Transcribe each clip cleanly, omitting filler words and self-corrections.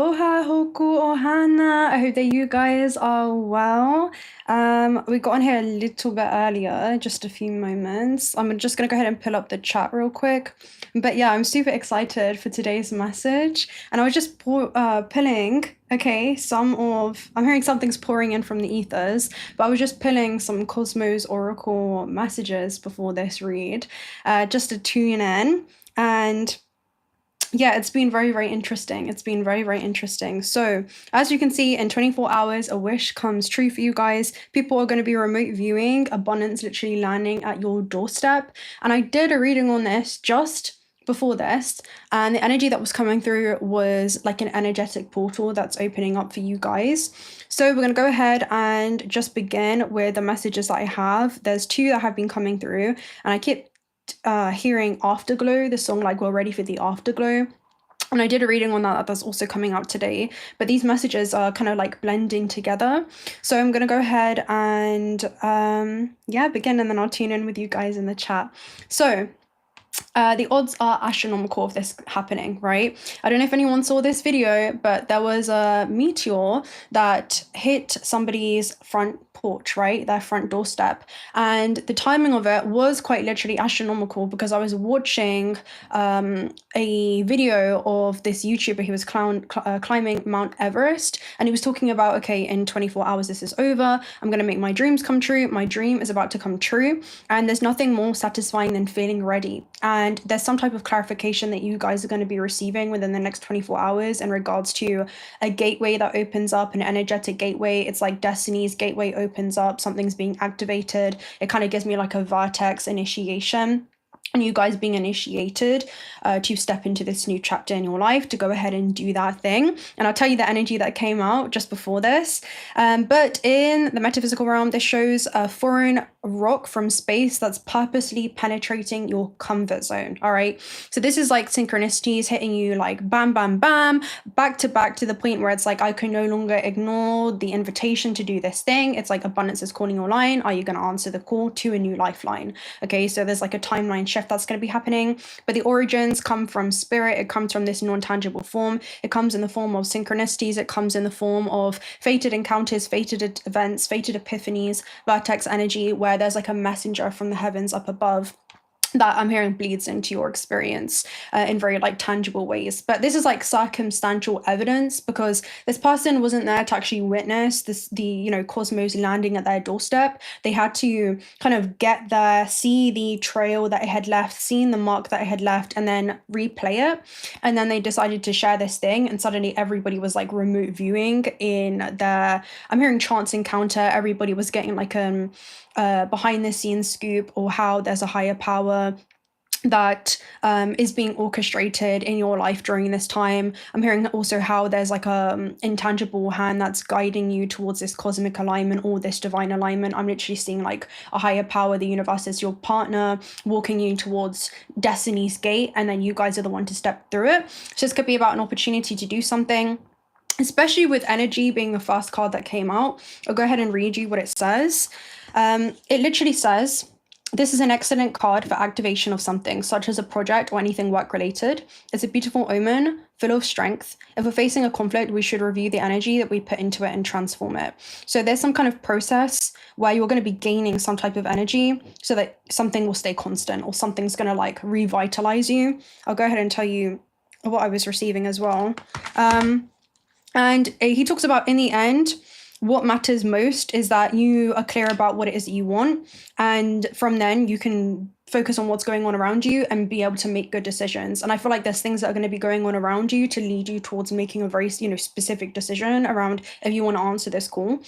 Oha hoku ohana. I hope that you guys are well. We got on here a little bit earlier, just a few moments. I'm just gonna go ahead and pull up the chat real quick. But yeah, I'm super excited for today's message. And I was just pulling, okay, I'm hearing something's pouring in from the ethers, but I was just pulling some Cosmos Oracle messages before this read, just to tune in. And yeah, it's been very, very interesting. It's been very, very interesting. So as you can see, in 24 hours, a wish comes true for you guys. People are going to be remote viewing, abundance literally landing at your doorstep. And I did a reading on this just before this, and the energy that was coming through was like an energetic portal that's opening up for you guys. So we're going to go ahead and just begin with the messages that I have. There's two that have been coming through, and I keep hearing Afterglow, the song like we're ready for the afterglow. And I did a reading on that's also coming out today, but these messages are kind of like blending together. So I'm going to go ahead and yeah, begin, and then I'll tune in with you guys in the chat. So the odds are astronomical of this happening, right? I don't know if anyone saw this video, but there was a meteor that hit somebody's front porch, right? Their front doorstep. And the timing of it was quite literally astronomical, because I was watching a video of this YouTuber. He was climbing Mount Everest, and he was talking about, okay, in 24 hours, this is over. I'm going to make my dreams come true. My dream is about to come true. And there's nothing more satisfying than feeling ready. And there's some type of clarification that you guys are going to be receiving within the next 24 hours in regards to a gateway that opens up, an energetic gateway. It's like Destiny's gateway opens up, something's being activated. It kind of gives me like a vertex initiation, and you guys being initiated to step into this new chapter in your life, to go ahead and do that thing. And I'll tell you the energy that came out just before this. But in the metaphysical realm, this shows a foreign rock from space that's purposely penetrating your comfort zone. All right. So this is like synchronicities hitting you like bam, bam, bam, back to the point where it's like, I can no longer ignore the invitation to do this thing. It's like abundance is calling your line. Are you going to answer the call to a new lifeline? Okay. So there's like a timeline shift that's going to be happening, but the origins come from spirit. It comes from this non-tangible form. It comes in the form of synchronicities. It comes in the form of fated encounters, fated events, fated epiphanies, vertex energy, where there's like a messenger from the heavens up above that I'm hearing bleeds into your experience in very like tangible ways. But this is like circumstantial evidence, because this person wasn't there to actually witness the cosmos landing at their doorstep. They had to kind of get there, see the trail that it had left, seeing the mark that it had left, and then replay it. And then they decided to share this thing, and suddenly everybody was like remote viewing in their, I'm hearing chance encounter. Everybody was getting like behind the scenes scoop, or how there's a higher power that is being orchestrated in your life during this time. I'm hearing also how there's like a intangible hand that's guiding you towards this cosmic alignment or this divine alignment. I'm literally seeing like a higher power, the universe is your partner, walking you towards Destiny's gate, and then you guys are the one to step through it. So this could be about an opportunity to do something, especially with energy being the first card that came out. I'll go ahead and read you what it says. It literally says, this is an excellent card for activation of something, such as a project or anything work-related. It's a beautiful omen, full of strength. If we're facing a conflict, we should review the energy that we put into it and transform it. So there's some kind of process where you're going to be gaining some type of energy so that something will stay constant, or something's going to like revitalize you. I'll go ahead and tell you what I was receiving as well. And he talks about, in the end, what matters most is that you are clear about what it is that you want. And from then you can focus on what's going on around you and be able to make good decisions. And I feel like there's things that are going to be going on around you to lead you towards making a very, specific decision around if you want to answer this call.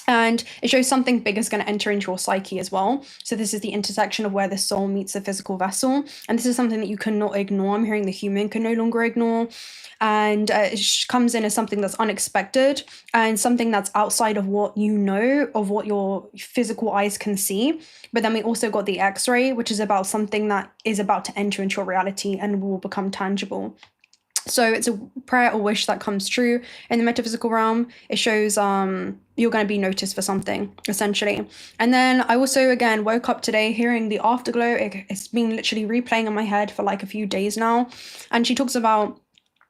And it shows something big is going to enter into your psyche as well. So this is the intersection of where the soul meets the physical vessel. And this is something that you cannot ignore. I'm hearing the human can no longer ignore. And it comes in as something that's unexpected and something that's outside of what you know, of what your physical eyes can see. But then we also got the X-ray, which is about something that is about to enter into your reality and will become tangible. So it's a prayer or wish that comes true. In the metaphysical realm, it shows you're going to be noticed for something, essentially. And then I also, again, woke up today hearing the afterglow. It's been literally replaying in my head for like a few days now. And she talks about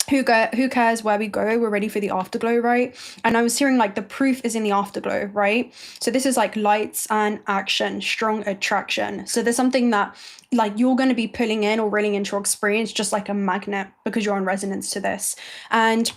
who cares where we go, we're ready for the afterglow, right? And I was hearing like the proof is in the afterglow, right? So this is like lights and action, strong attraction. So there's something that like you're going to be pulling in or reeling into your experience just like a magnet, because you're on resonance to this. And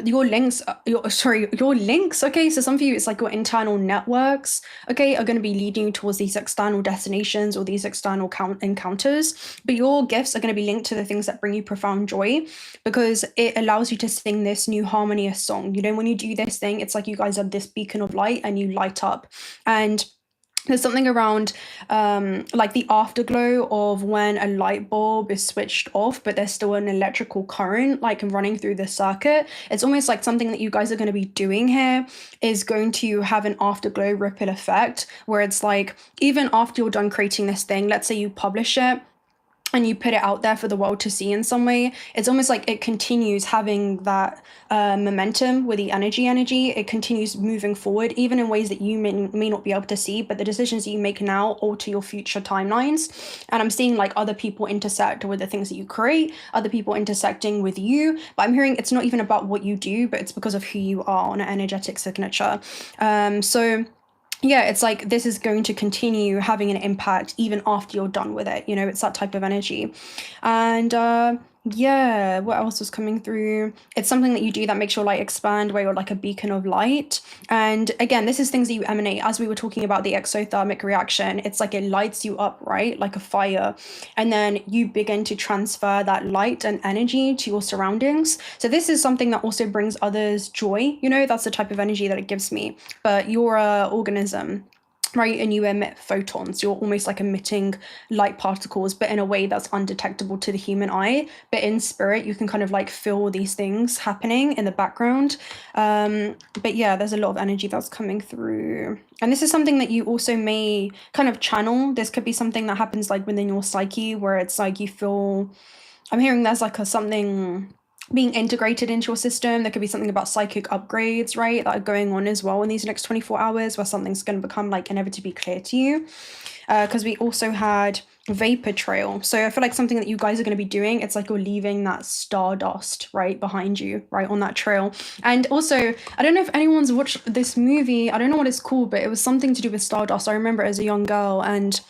your links, your links, okay, so some of you, it's like your internal networks, okay, are going to be leading you towards these external destinations or these external encounters, but your gifts are going to be linked to the things that bring you profound joy, because it allows you to sing this new harmonious song. You know, when you do this thing, it's like you guys are this beacon of light and you light up. And there's something around like the afterglow of when a light bulb is switched off, but there's still an electrical current like running through the circuit. It's almost like something that you guys are going to be doing here is going to have an afterglow ripple effect, where it's like even after you're done creating this thing, let's say you publish it and you put it out there for the world to see in some way, it's almost like it continues having that momentum with the energy. It continues moving forward, even in ways that you may not be able to see, but the decisions that you make now alter your future timelines. And I'm seeing like other people intersect with the things that you create, other people intersecting with you, but I'm hearing it's not even about what you do, but it's because of who you are on an energetic signature. So yeah, it's like this is going to continue having an impact even after you're done with it. You know, it's that type of energy. And yeah, what else was coming through? It's something that you do that makes your light expand, where you're like a beacon of light. And again, this is things that you emanate. As we were talking about the exothermic reaction, it's like it lights you up, right? Like a fire. And then you begin to transfer that light and energy to your surroundings. So this is something that also brings others joy. You know, that's the type of energy that it gives me. But you're an organism, right? And you emit photons. You're almost like emitting light particles, but in a way that's undetectable to the human eye. But in spirit, you can kind of like feel these things happening in the background. But yeah, there's a lot of energy that's coming through. And this is something that you also may kind of channel. This could be something that happens like within your psyche, where it's like you feel, I'm hearing there's like something being integrated into your system. There could be something about psychic upgrades, right, that are going on as well in these next 24 hours, where something's going to become like inevitably clear to you. Because we also had vapor trail. So I feel like something that you guys are going to be doing, it's like you're leaving that stardust right behind you, right on that trail. And also, I don't know if anyone's watched this movie, I don't know what it's called, but it was something to do with stardust. I remember as a young girl, and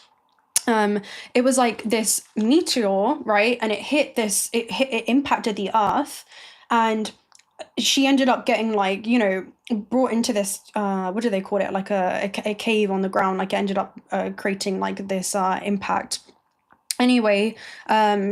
it was like this meteor, right? And it impacted the earth, and she ended up getting like, you know, brought into this, what do they call it? Like a cave on the ground. Like it ended up creating like this impact. Anyway,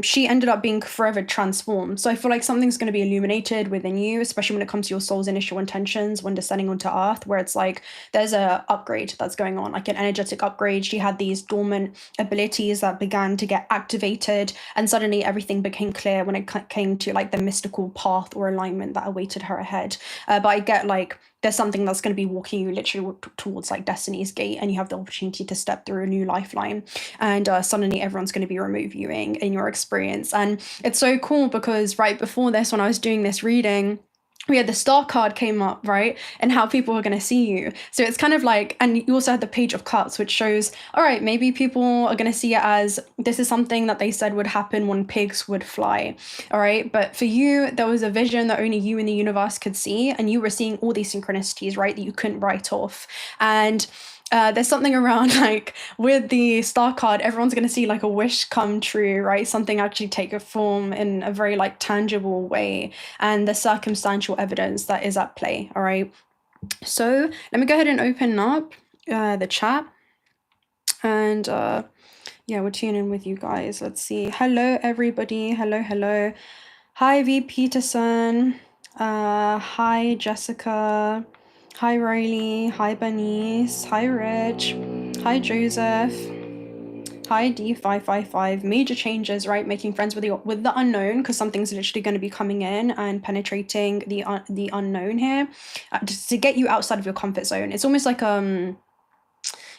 she ended up being forever transformed. So I feel like something's going to be illuminated within you, especially when it comes to your soul's initial intentions when descending onto earth, where it's like there's a upgrade that's going on, like an energetic upgrade. She had these dormant abilities that began to get activated, and suddenly everything became clear when it came to like the mystical path or alignment that awaited her ahead. But I get like there's something that's going to be walking you literally towards like Destiny's Gate, and you have the opportunity to step through a new lifeline, and suddenly everyone's going to be remote viewing in your experience. And it's so cool because right before this, when I was doing this reading, we had the star card came up, right? And how people are going to see you. So it's kind of like, and you also had the page of cups, which shows, all right, maybe people are going to see it as this is something that they said would happen when pigs would fly. All right. But for you, there was a vision that only you in the universe could see. And you were seeing all these synchronicities, right? That you couldn't write off. And there's something around like with the star card, everyone's going to see like a wish come true, right? Something actually take a form in a very like tangible way, and the circumstantial evidence that is at play. All right. So let me go ahead and open up the chat, and yeah, we're tuning in with you guys. Let's see. Hello, everybody. Hello. Hi, V. Peterson. Hi, Jessica. Hi, Riley. Hi, Bernice. Hi, Rich. Hi, Joseph. Hi, D555. Major changes, right? Making friends with the unknown, because something's literally going to be coming in and penetrating the unknown here, just to get you outside of your comfort zone. It's almost like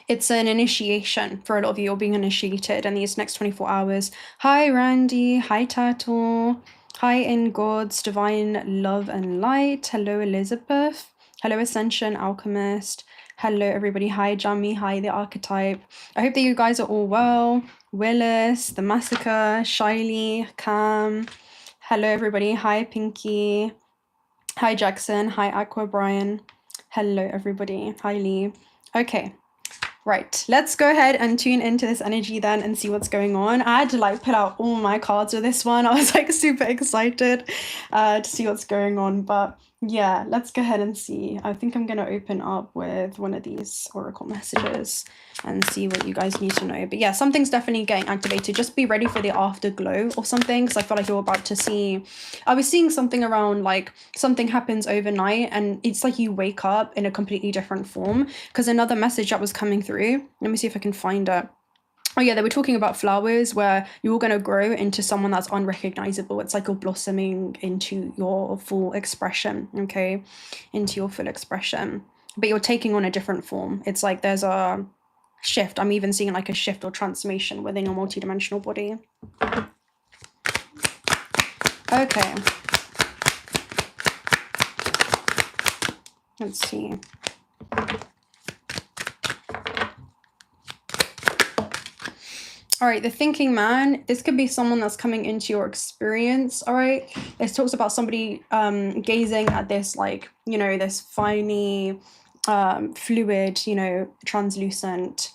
it's an initiation for a lot of you. You're being initiated in these next 24 hours. Hi, Randy. Hi, Turtle. Hi, in God's divine love and light. Hello, Elizabeth. Hello, Ascension Alchemist. Hello, everybody. Hi, Jamie. Hi, the Archetype. I hope that you guys are all well. Willis, the Massacre, Shiley, Cam. Hello, everybody. Hi, Pinky. Hi, Jackson. Hi, Aqua Brian. Hello, everybody. Hi, Lee. Okay. Right, let's go ahead and tune into this energy then and see what's going on. I had to like pull out all my cards with this one. I was like super excited to see what's going on. But yeah, let's go ahead and see. I think I'm going to open up with one of these oracle messages and see what you guys need to know. But yeah, something's definitely getting activated. Just be ready for the afterglow or something, because I feel like you're about to see... I was seeing something around like something happens overnight and it's like you wake up in a completely different form. Because another message that was coming through, let me see if I can find it. Oh yeah, they were talking about flowers where you're going to grow into someone that's unrecognizable. It's like you're blossoming into your full expression, okay? Into your full expression. But you're taking on a different form. It's like there's a shift. I'm even seeing like a shift or transformation within your multidimensional body. Okay. Let's see. All right, the thinking man, this could be someone that's coming into your experience, all right? This talks about somebody gazing at this, like, you know, this finely fluid, you know, translucent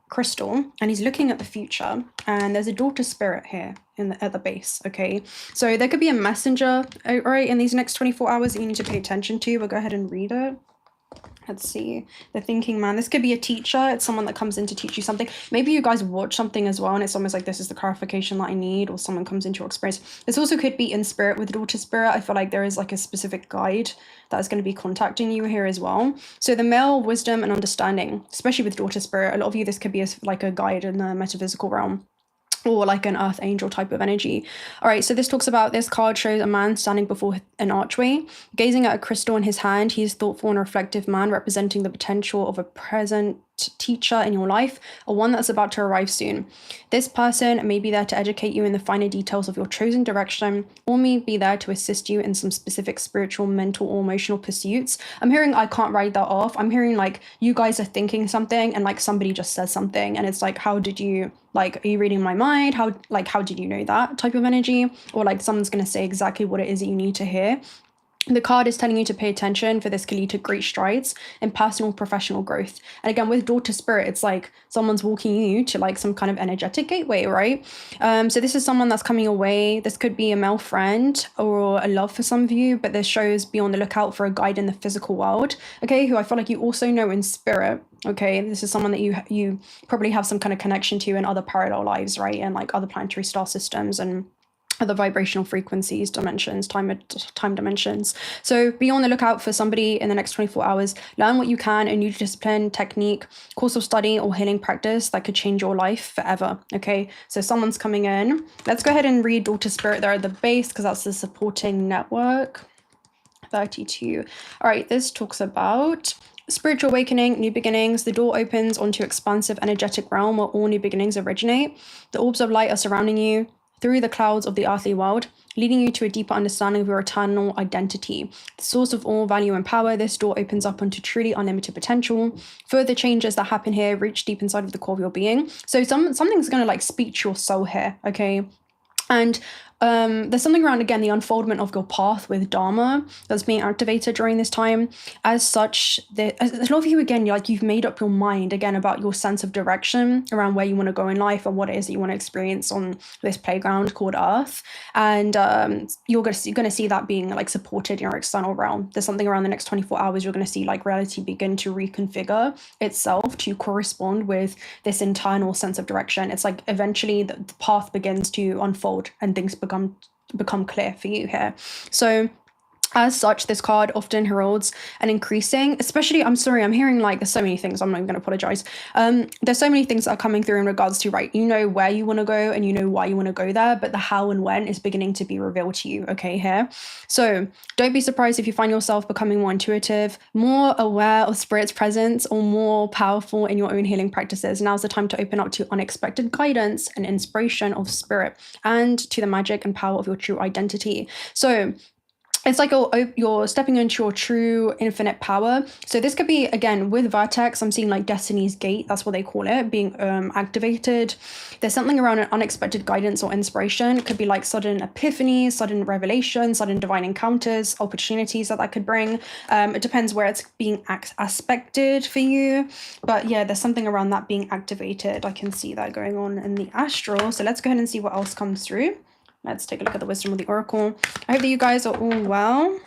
crystal, and he's looking at the future, and there's a daughter spirit here at the base, okay? So there could be a messenger, all right, in these next 24 hours that you need to pay attention to. We'll go ahead and read it. Let's see. The thinking man. This could be a teacher. It's someone that comes in to teach you something. Maybe you guys watch something as well and it's almost like this is the clarification that I need, or someone comes into your experience. This also could be in spirit with daughter spirit. I feel like there is like a specific guide that is going to be contacting you here as well. So the male wisdom and understanding, especially with daughter spirit, a lot of you, this could be like a guide in the metaphysical realm, or like an earth angel type of energy. All right, so this talks about, this card shows a man standing before an archway, gazing at a crystal in his hand. He's a thoughtful and reflective man, representing the potential of a present teacher in your life, or one that's about to arrive soon. This person may be there to educate you in the finer details of your chosen direction, or may be there to assist you in some specific spiritual, mental, or emotional pursuits. I'm hearing, I can't write that off. I'm hearing like you guys are thinking something and like somebody just says something and it's like, how did you, like, are you reading my mind? How did you know that type of energy? Or like someone's going to say exactly what it is that you need to hear. The card is telling you to pay attention, for this can lead to great strides in personal, professional growth. And again, with daughter spirit, it's like someone's walking you to like some kind of energetic gateway, right? So this is someone that's coming away. This could be a male friend or a love for some of you, but this shows be on the lookout for a guide in the physical world, okay, who I feel like you also know in spirit. Okay, this is someone that you probably have some kind of connection to in other parallel lives, right? And like other planetary star systems and other vibrational frequencies, dimensions, time dimensions. So be on the lookout for somebody in the next 24 hours. Learn what you can, a new discipline, technique, course of study, or healing practice that could change your life forever. Okay, so someone's coming in. Let's go ahead and read daughter spirit there at the base, because that's the supporting network. 32. All right, this talks about spiritual awakening, new beginnings. The door opens onto expansive energetic realm where all new beginnings originate. The orbs of light are surrounding you through the clouds of the earthly world, leading you to a deeper understanding of your eternal identity. The source of all value and power, this door opens up onto truly unlimited potential. Further changes that happen here reach deep inside of the core of your being. So something's going to like speak to your soul here, okay? And there's something around, again, the unfoldment of your path with Dharma that's being activated during this time. As such, a lot of you, again, you've made up your mind, again, about your sense of direction around where you want to go in life and what it is that you want to experience on this playground called Earth. And you're going to see that being like supported in your external realm. There's something around the next 24 hours, you're going to see like reality begin to reconfigure itself to correspond with this internal sense of direction. It's like eventually the path begins to unfold and things become clear for you here. So as such, this card often heralds an increasing, especially, I'm sorry, I'm hearing like there's so many things, I'm not even going to apologize. There's so many things that are coming through in regards to, right, you know where you want to go and you know why you want to go there, but the how and when is beginning to be revealed to you, okay, here. So don't be surprised if you find yourself becoming more intuitive, more aware of spirit's presence, or more powerful in your own healing practices. Now's the time to open up to unexpected guidance and inspiration of spirit and to the magic and power of your true identity. So it's like you're stepping into your true infinite power. So this could be, again, with vertex, I'm seeing like Destiny's Gate, that's what they call it, being activated. There's something around an unexpected guidance or inspiration. It could be like sudden epiphanies, sudden revelations, sudden divine encounters, opportunities that could bring. It depends where it's being aspected for you. But yeah, there's something around that being activated. I can see that going on in the astral. So let's go ahead and see what else comes through. Let's take a look at the wisdom of the oracle. I hope that you guys are all well.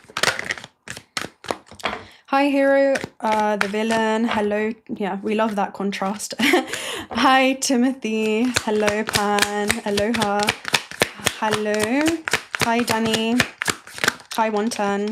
Hi, Hero, the villain. Hello. Yeah, we love that contrast. Hi, Timothy. Hello, Pan. Aloha. Hello. Hi, Danny. Hi, 110.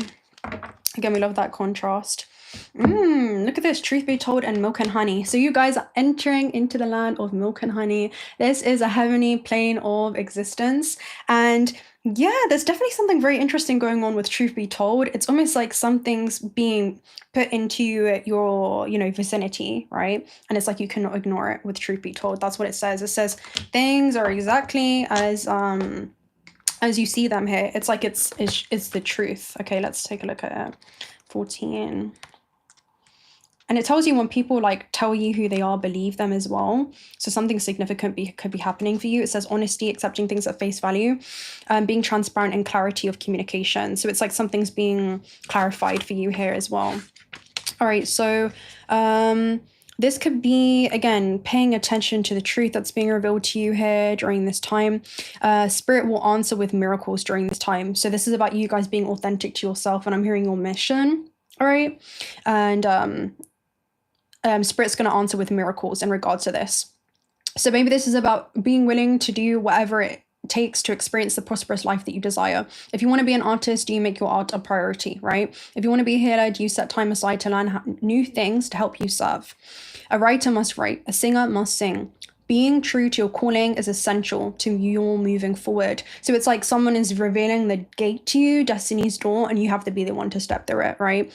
Again, we love that contrast. Look at this, truth be told, and milk and honey. So you guys are entering into the land of milk and honey. This is a heavenly plane of existence. And yeah, there's definitely something very interesting going on with truth be told. It's almost like something's being put into your, vicinity, right? And it's like you cannot ignore it with truth be told. That's what it says. It says things are exactly as you see them here. It's like it's the truth. Okay, let's take a look at it. 14. And it tells you when people like tell you who they are, believe them as well. So something significant could be happening for you. It says honesty, accepting things at face value, being transparent, and clarity of communication. So it's like something's being clarified for you here as well. All right, so this could be, again, paying attention to the truth that's being revealed to you here during this time. Spirit will answer with miracles during this time. So this is about you guys being authentic to yourself, and I'm hearing your mission. All right, and Spirit's going to answer with miracles in regards to this. So maybe this is about being willing to do whatever it takes to experience the prosperous life that you desire. If you want to be an artist, do you make your art a priority, right? If you want to be a healer, do you set time aside to learn new things to help you serve? A writer must write, a singer must sing. Being true to your calling is essential to your moving forward. So it's like someone is revealing the gate to you, destiny's door, and you have to be the one to step through it, right?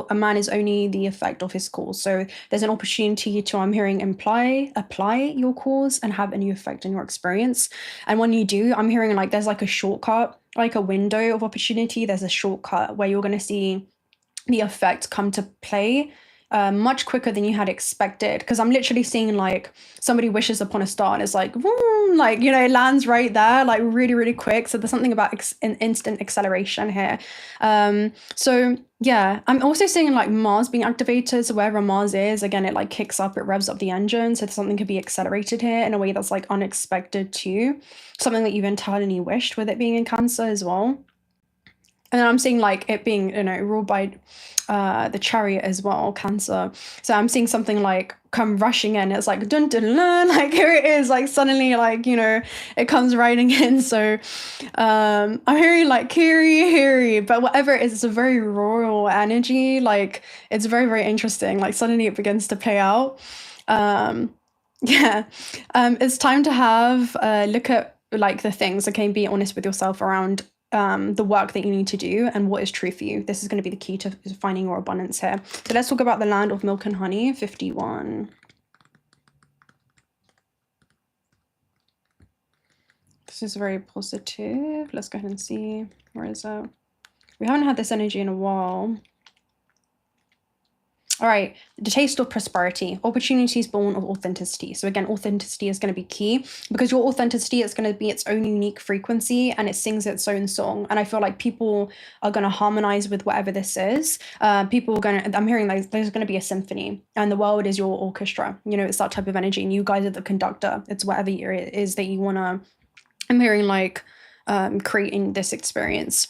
A man is only the effect of his cause. So there's an opportunity to, I'm hearing, apply your cause and have a new effect in your experience. And when you do, I'm hearing like there's like a shortcut, like a window of opportunity. There's a shortcut where you're going to see the effect come to play much quicker than you had expected, because I'm literally seeing like somebody wishes upon a star and it's like, like, it lands right there, like really, really quick. So there's something about an instant acceleration here. So yeah, I'm also seeing like Mars being activated. So wherever Mars is, again, it like kicks up, it revs up the engine. So something could be accelerated here in a way that's like unexpected too. Something that you've entirely wished, with it being in Cancer as well. And then I'm seeing like it being, ruled by the Chariot as well, Cancer. So I'm seeing something like come rushing in. It's like dun dun dun, like here it is, like suddenly, like, it comes riding in. So I'm hearing like Kiri, but whatever it is, it's a very royal energy. Like it's very, very interesting. Like suddenly it begins to play out. It's time to have look at like the things, okay, be honest with yourself around the work that you need to do and what is true for you. This is going to be the key to finding your abundance here. So let's talk about the land of milk and honey. 51. This is very positive. Let's go ahead and see. Where is it? We haven't had this energy in a while. All right, the taste of prosperity, opportunities born of authenticity. So again, authenticity is going to be key, because your authenticity is going to be its own unique frequency and it sings its own song. And I feel like people are going to harmonize with whatever this is. I'm hearing like there's going to be a symphony and the world is your orchestra. It's that type of energy, and you guys are the conductor. It's whatever it is that you want to, I'm hearing like creating this experience.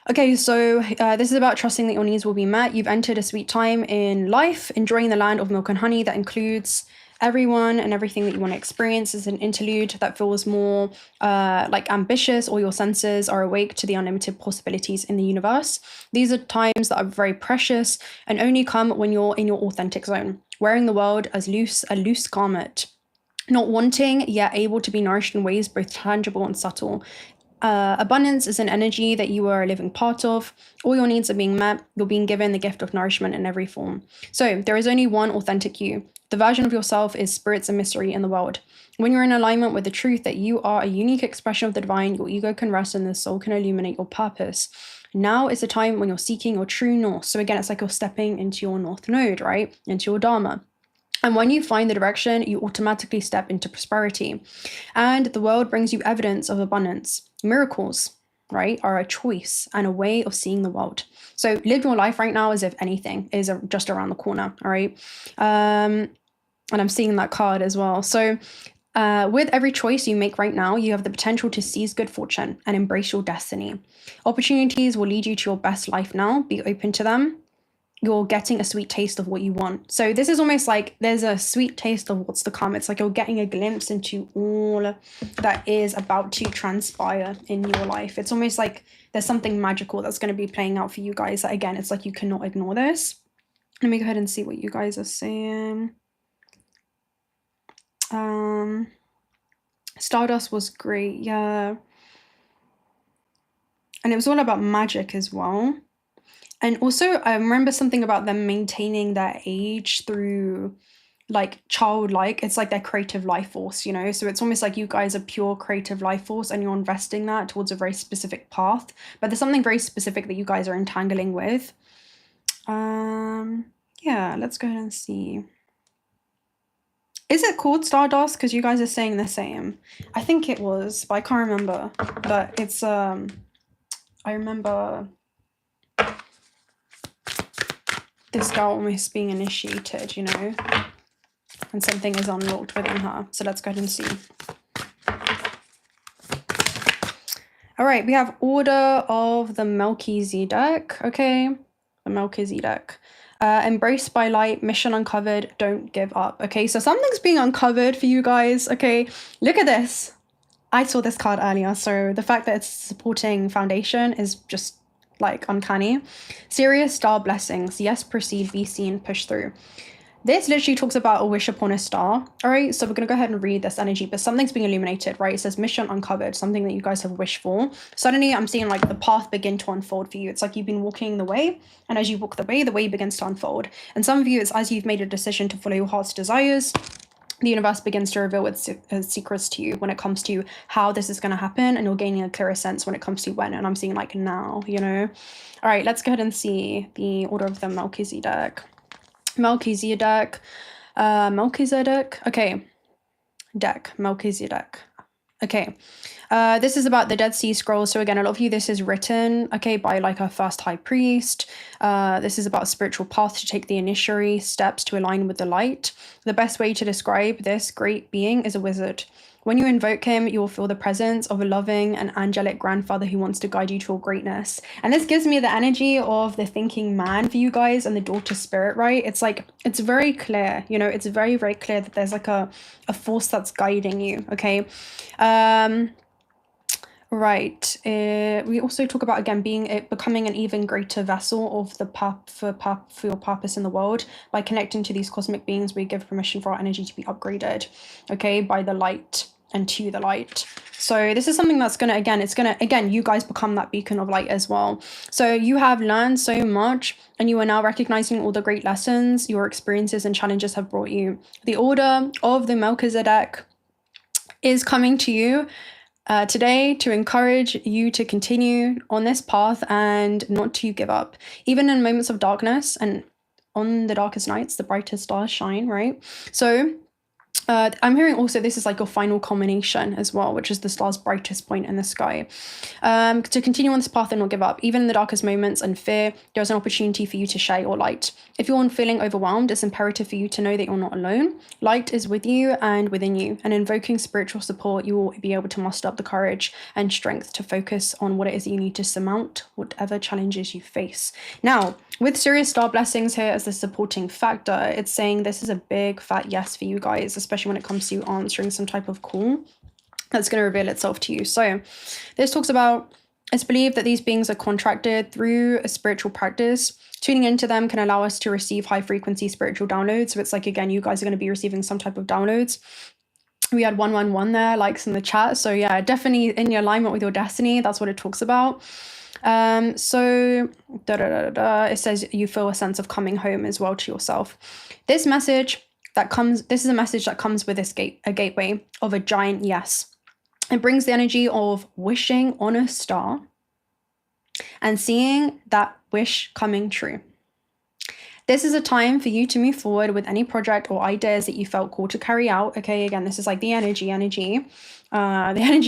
Okay, so this is about trusting that your needs will be met. You've entered a sweet time in life, enjoying the land of milk and honey that includes everyone and everything that you want to experience. Is an interlude that feels more like ambitious, or your senses are awake to the unlimited possibilities in the universe. These are times that are very precious and only come when you're in your authentic zone, wearing the world as a loose garment, not wanting yet able to be nourished in ways both tangible and subtle. Abundance is an energy that you are a living part of. All your needs are being met. You're being given the gift of nourishment in every form. So there is only one authentic you. The version of yourself is spirits and mystery in the world. When you're in alignment with the truth that you are a unique expression of the divine, your ego can rest and the soul can illuminate your purpose. Now is the time when you're seeking your true north. So again, it's like you're stepping into your north node, right? Into your dharma. And when you find the direction, you automatically step into prosperity. And the world brings you evidence of abundance. Miracles, right, are a choice and a way of seeing the world. So live your life right now as if anything is just around the corner, all right? And I'm seeing that card as well. So with every choice you make right now, you have the potential to seize good fortune and embrace your destiny. Opportunities will lead you to your best life now. Be open to them. You're getting a sweet taste of what you want. So this is almost like there's a sweet taste of what's to come. It's like you're getting a glimpse into all that is about to transpire in your life. It's almost like there's something magical that's going to be playing out for you guys. That, again, it's like you cannot ignore this. Let me go ahead and see what you guys are saying. Stardust was great, yeah. And it was all about magic as well. And also, I remember something about them maintaining their age through, like, childlike. It's like their creative life force, you know? So it's almost like you guys are pure creative life force and you're investing that towards a very specific path. But there's something very specific that you guys are entangling with. Yeah, let's go ahead and see. Is it called Stardust? Because you guys are saying the same. I think it was, but I can't remember. But it's, I remember this girl almost being initiated, you know, and something is unlocked within her. So let's go ahead and see. All right, we have Order of the 𝓲𝓾𝓪𝓷𝓪, okay? The 𝓲𝓾𝓪𝓷𝓪. Embraced by light, mission uncovered, don't give up, okay? So something's being uncovered for you guys, okay? Look at this. I saw this card earlier, so the fact that it's supporting foundation is just like uncanny. Serious star blessings. Yes, proceed, be seen, push through. This literally talks about a wish upon a star. All right, so we're going to go ahead and read this energy, but something's being illuminated, right? It says mission uncovered, something that you guys have wished for. Suddenly I'm seeing like the path begin to unfold for you. It's like you've been walking the way, and as you walk the way begins to unfold. And some of you, it's as you've made a decision to follow your heart's desires, the universe begins to reveal its secrets to you when it comes to how this is going to happen, and you're gaining a clearer sense when it comes to when. And I'm seeing like now, you know. All right, let's go ahead and see the Order of the 𝓲𝓾𝓪𝓷𝓪. 𝓲𝓾𝓪𝓷𝓪. Okay, 𝓲𝓾𝓪𝓷𝓪. Okay, this is about the Dead Sea Scrolls. So again, a lot of you, this is written, okay, by like our first high priest. This is about a spiritual path to take the initiatory steps to align with the light. The best way to describe this great being is a wizard. When you invoke him, you will feel the presence of a loving and angelic grandfather who wants to guide you to your greatness. And this gives me the energy of the thinking man for you guys and the daughter spirit, right? It's like, it's very clear, you know, it's very, very clear that there's like a force that's guiding you, okay? Right. We also talk about, again, becoming an even greater vessel of the for your purpose in the world. By connecting to these cosmic beings, we give permission for our energy to be upgraded, okay, by the light and to the light. So this is something that's gonna, again, you guys become that beacon of light as well. So you have learned so much, and you are now recognizing all the great lessons your experiences and challenges have brought you. The Order of the 𝓲𝓾𝓪𝓷𝓪 is coming to you today to encourage you to continue on this path and not to give up. Even in moments of darkness, and on the darkest nights, the brightest stars shine, right? So I'm hearing also this is like your final culmination as well, which is the star's brightest point in the sky. To continue on this path and not give up. Even in the darkest moments and fear, there's an opportunity for you to share your light. If you're feeling overwhelmed, it's imperative for you to know that you're not alone. Light is with you and within you. And invoking spiritual support, you will be able to muster up the courage and strength to focus on what it is that you need to surmount whatever challenges you face. Now, with serious star blessings here as the supporting factor, it's saying this is a big fat yes for you guys, especially when it comes to answering some type of call that's going to reveal itself to you. So this talks about, it's believed that these beings are contracted through a spiritual practice. Tuning into them can allow us to receive high frequency spiritual downloads. So it's like, again, you guys are going to be receiving some type of downloads. We had 111 there, likes in the chat. So yeah, definitely in your alignment with your destiny. That's what it talks about. It says you feel a sense of coming home as well to yourself. This is a message that comes with a gateway of a giant yes. It brings the energy of wishing on a star and seeing that wish coming true. This is a time for you to move forward with any project or ideas that you felt called to carry out. Okay, again, this is like the energy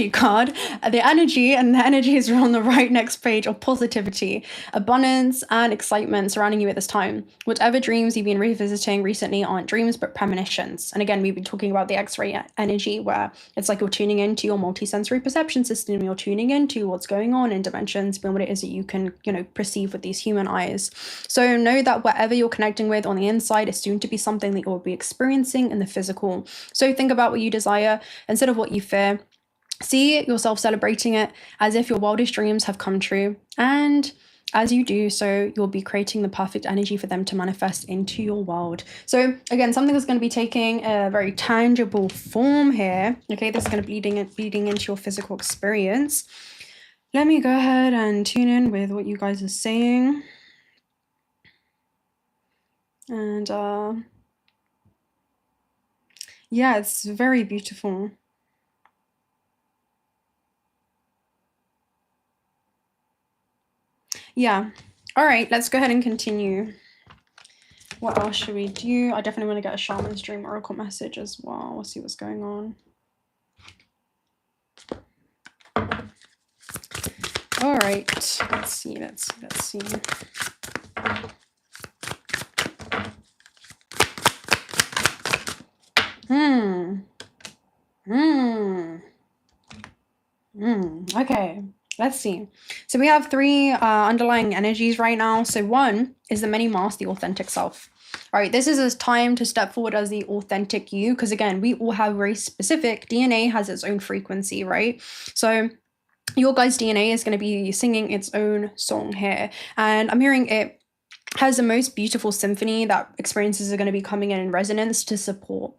card. The energy is on the right next page of positivity, abundance, and excitement surrounding you at this time. Whatever dreams you've been revisiting recently aren't dreams, but premonitions. And again, we've been talking about the X-ray energy, where it's like you're tuning into your multisensory perception system. You're tuning into what's going on in dimensions beyond what it is that you can, perceive with these human eyes. So know that whatever you're connecting with on the inside is soon to be something that you'll be experiencing in the physical. So think about what you desire instead of what you fear. See yourself celebrating it as if your wildest dreams have come true. And as you do so, you'll be creating the perfect energy for them to manifest into your world. So again, something that's going to be taking a very tangible form here. Okay, this is going to be bleeding into your physical experience. Let me go ahead and tune in with what you guys are saying. And yeah, it's very beautiful. Yeah. All right, let's go ahead and continue. What else should we do? I definitely want to get a shaman's dream oracle message as well. We'll see what's going on. All right, let's see. Okay, let's see. So we have three underlying energies right now. So one is the many masks, the authentic self. All right, this is a time to step forward as the authentic you, because again, we all have very specific DNA, has its own frequency, right? So your guys' DNA is going to be singing its own song here, and I'm hearing it has the most beautiful symphony that experiences are going to be coming in resonance to support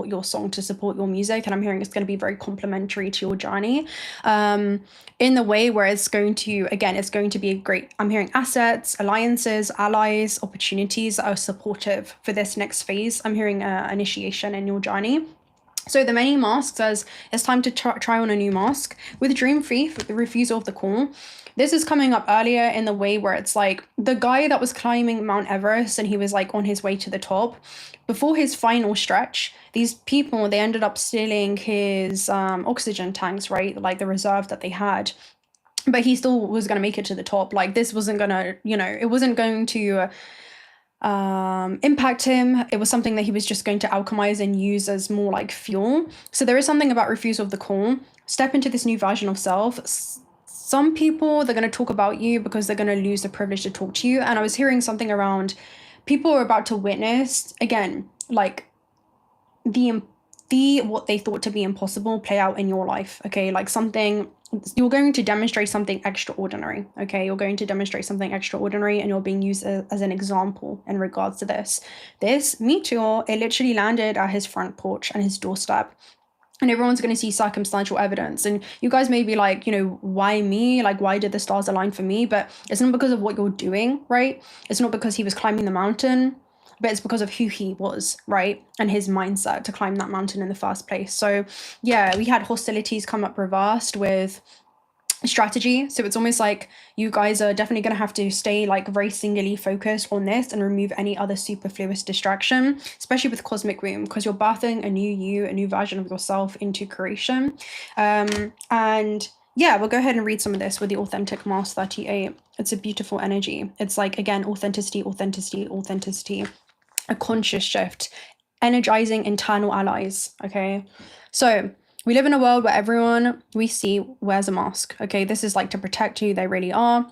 your song, to support your music. And I'm hearing it's going to be very complementary to your journey in the way where it's going to be a great, I'm hearing assets, alliances, allies, opportunities that are supportive for this next phase. I'm hearing initiation in your journey. So the many masks says it's time to try on a new mask. With Dream Thief, the refusal of the call, this is coming up earlier in the way where it's like the guy that was climbing Mount Everest and he was like on his way to the top. Before his final stretch, these people, they ended up stealing his oxygen tanks, right? Like the reserve that they had. But he still was going to make it to the top. Like this wasn't going to, it wasn't going to impact him. It was something that he was just going to alchemize and use as more like fuel. So there is something about refusal of the call. Step into this new version of self. Some people, they're going to talk about you because they're going to lose the privilege to talk to you. And I was hearing something around people are about to witness, again, like the what they thought to be impossible play out in your life. Okay, like something, you're going to demonstrate something extraordinary. Okay, you're going to demonstrate something extraordinary and you're being used as an example in regards to this. This meteor, it literally landed at his front porch and his doorstep. And everyone's going to see circumstantial evidence. And you guys may be like, why me? Like, why did the stars align for me? But it's not because of what you're doing, right? It's not because he was climbing the mountain, but it's because of who he was, right? And his mindset to climb that mountain in the first place. So yeah, we had hostilities come up reversed with strategy. So it's almost like you guys are definitely going to have to stay like very singularly focused on this and remove any other superfluous distraction, especially with cosmic womb, because you're birthing a new you, a new version of yourself into creation. And yeah, we'll go ahead and read some of this with the authentic mask 38. It's a beautiful energy. It's like, again, authenticity, a conscious shift, energizing internal allies. Okay, so we live in a world where everyone we see wears a mask. Okay, this is like to protect who they really are.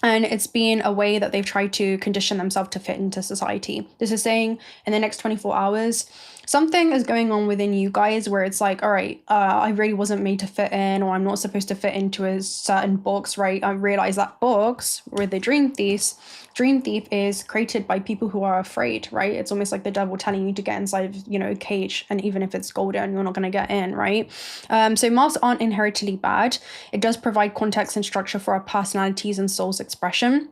And it's been a way that they've tried to condition themselves to fit into society. This is saying in the next 24 hours, something is going on within you guys where it's like, all right, I really wasn't made to fit in, or I'm not supposed to fit into a certain box, right? I realize that box with the Dream Thief is created by people who are afraid, right? It's almost like the devil telling you to get inside of, a cage. And even if it's golden, you're not going to get in, right? So masks aren't inherently bad. It does provide context and structure for our personalities and soul's expression.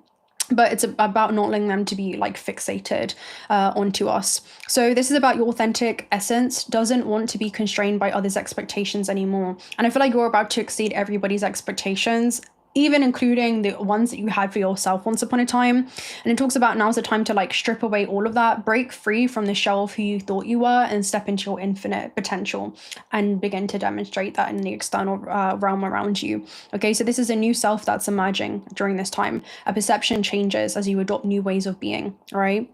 But it's about not letting them to be like fixated onto us. So this is about your authentic essence doesn't want to be constrained by others' expectations anymore. And I feel like you're about to exceed everybody's expectations even including the ones that you had for yourself once upon a time. And it talks about now's the time to like strip away all of that, break free from the shell of who you thought you were, and step into your infinite potential and begin to demonstrate that in the external realm around you. Okay, so this is a new self that's emerging during this time. A perception changes as you adopt new ways of being, all right?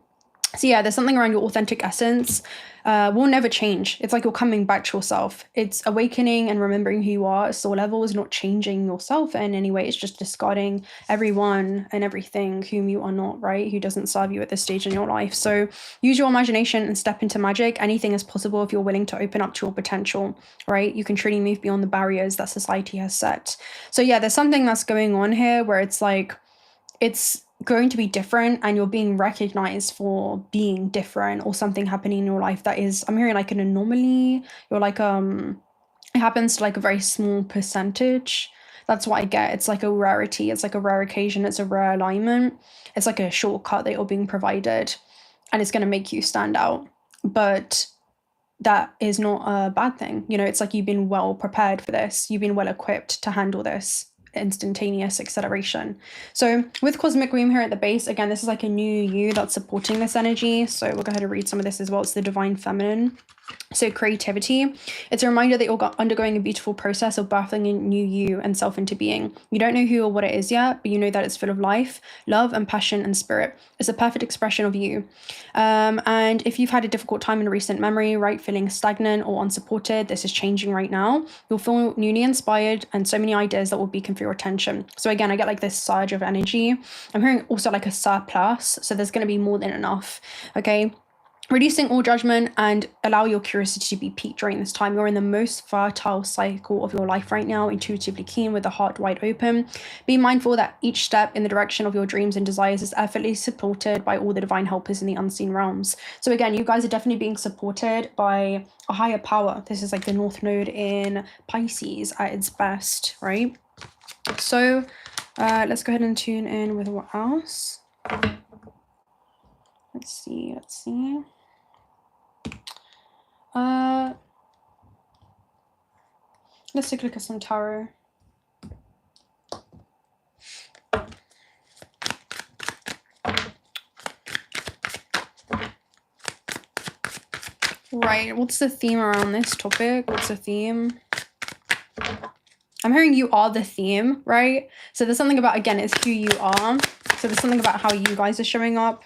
So yeah, there's something around your authentic essence will never change. It's like you're coming back to yourself. It's awakening and remembering who you are at soul level is not changing yourself in any way. It's just discarding everyone and everything whom you are not, right? Who doesn't serve you at this stage in your life. So use your imagination and step into magic. Anything is possible if you're willing to open up to your potential, right? You can truly move beyond the barriers that society has set. So yeah, there's something that's going on here where it's like, it's going to be different and you're being recognized for being different, or something happening in your life that is, I'm hearing like an anomaly. You're like, it happens to like a very small percentage. That's what I get. It's like a rarity. It's like a rare occasion. It's a rare alignment. It's like a shortcut that you're being provided, and it's going to make you stand out. But that is not a bad thing. You know, it's like you've been well prepared for this. You've been well equipped to handle this instantaneous acceleration. So with Cosmic Womb here at the base, again, this is like a new you that's supporting this energy. So we'll go ahead and read some of this as well. It's the divine feminine. So creativity, it's a reminder that you're undergoing a beautiful process of birthing a new you and self into being. You don't know who or what it is yet, but you know that it's full of life, love, and passion and spirit. It's a perfect expression of you. And if you've had a difficult time in recent memory, right, feeling stagnant or unsupported, this is changing right now. You'll feel newly inspired and so many ideas that will beacon for your attention. So again, I get like this surge of energy. I'm hearing also like a surplus. So there's going to be more than enough. Okay. Reducing all judgment and allow your curiosity to be piqued during this time. You're in the most fertile cycle of your life right now, intuitively keen with the heart wide open. Be mindful that each step in the direction of your dreams and desires is effortlessly supported by all the divine helpers in the unseen realms. So again, you guys are definitely being supported by a higher power. This is like the North Node in Pisces at its best, right? So let's go ahead and tune in with what else. Let's see. Let's take a look at some tarot. Right, what's the theme around this topic? What's the theme? I'm hearing you are the theme, right? So there's something about, again, it's who you are. So there's something about how you guys are showing up.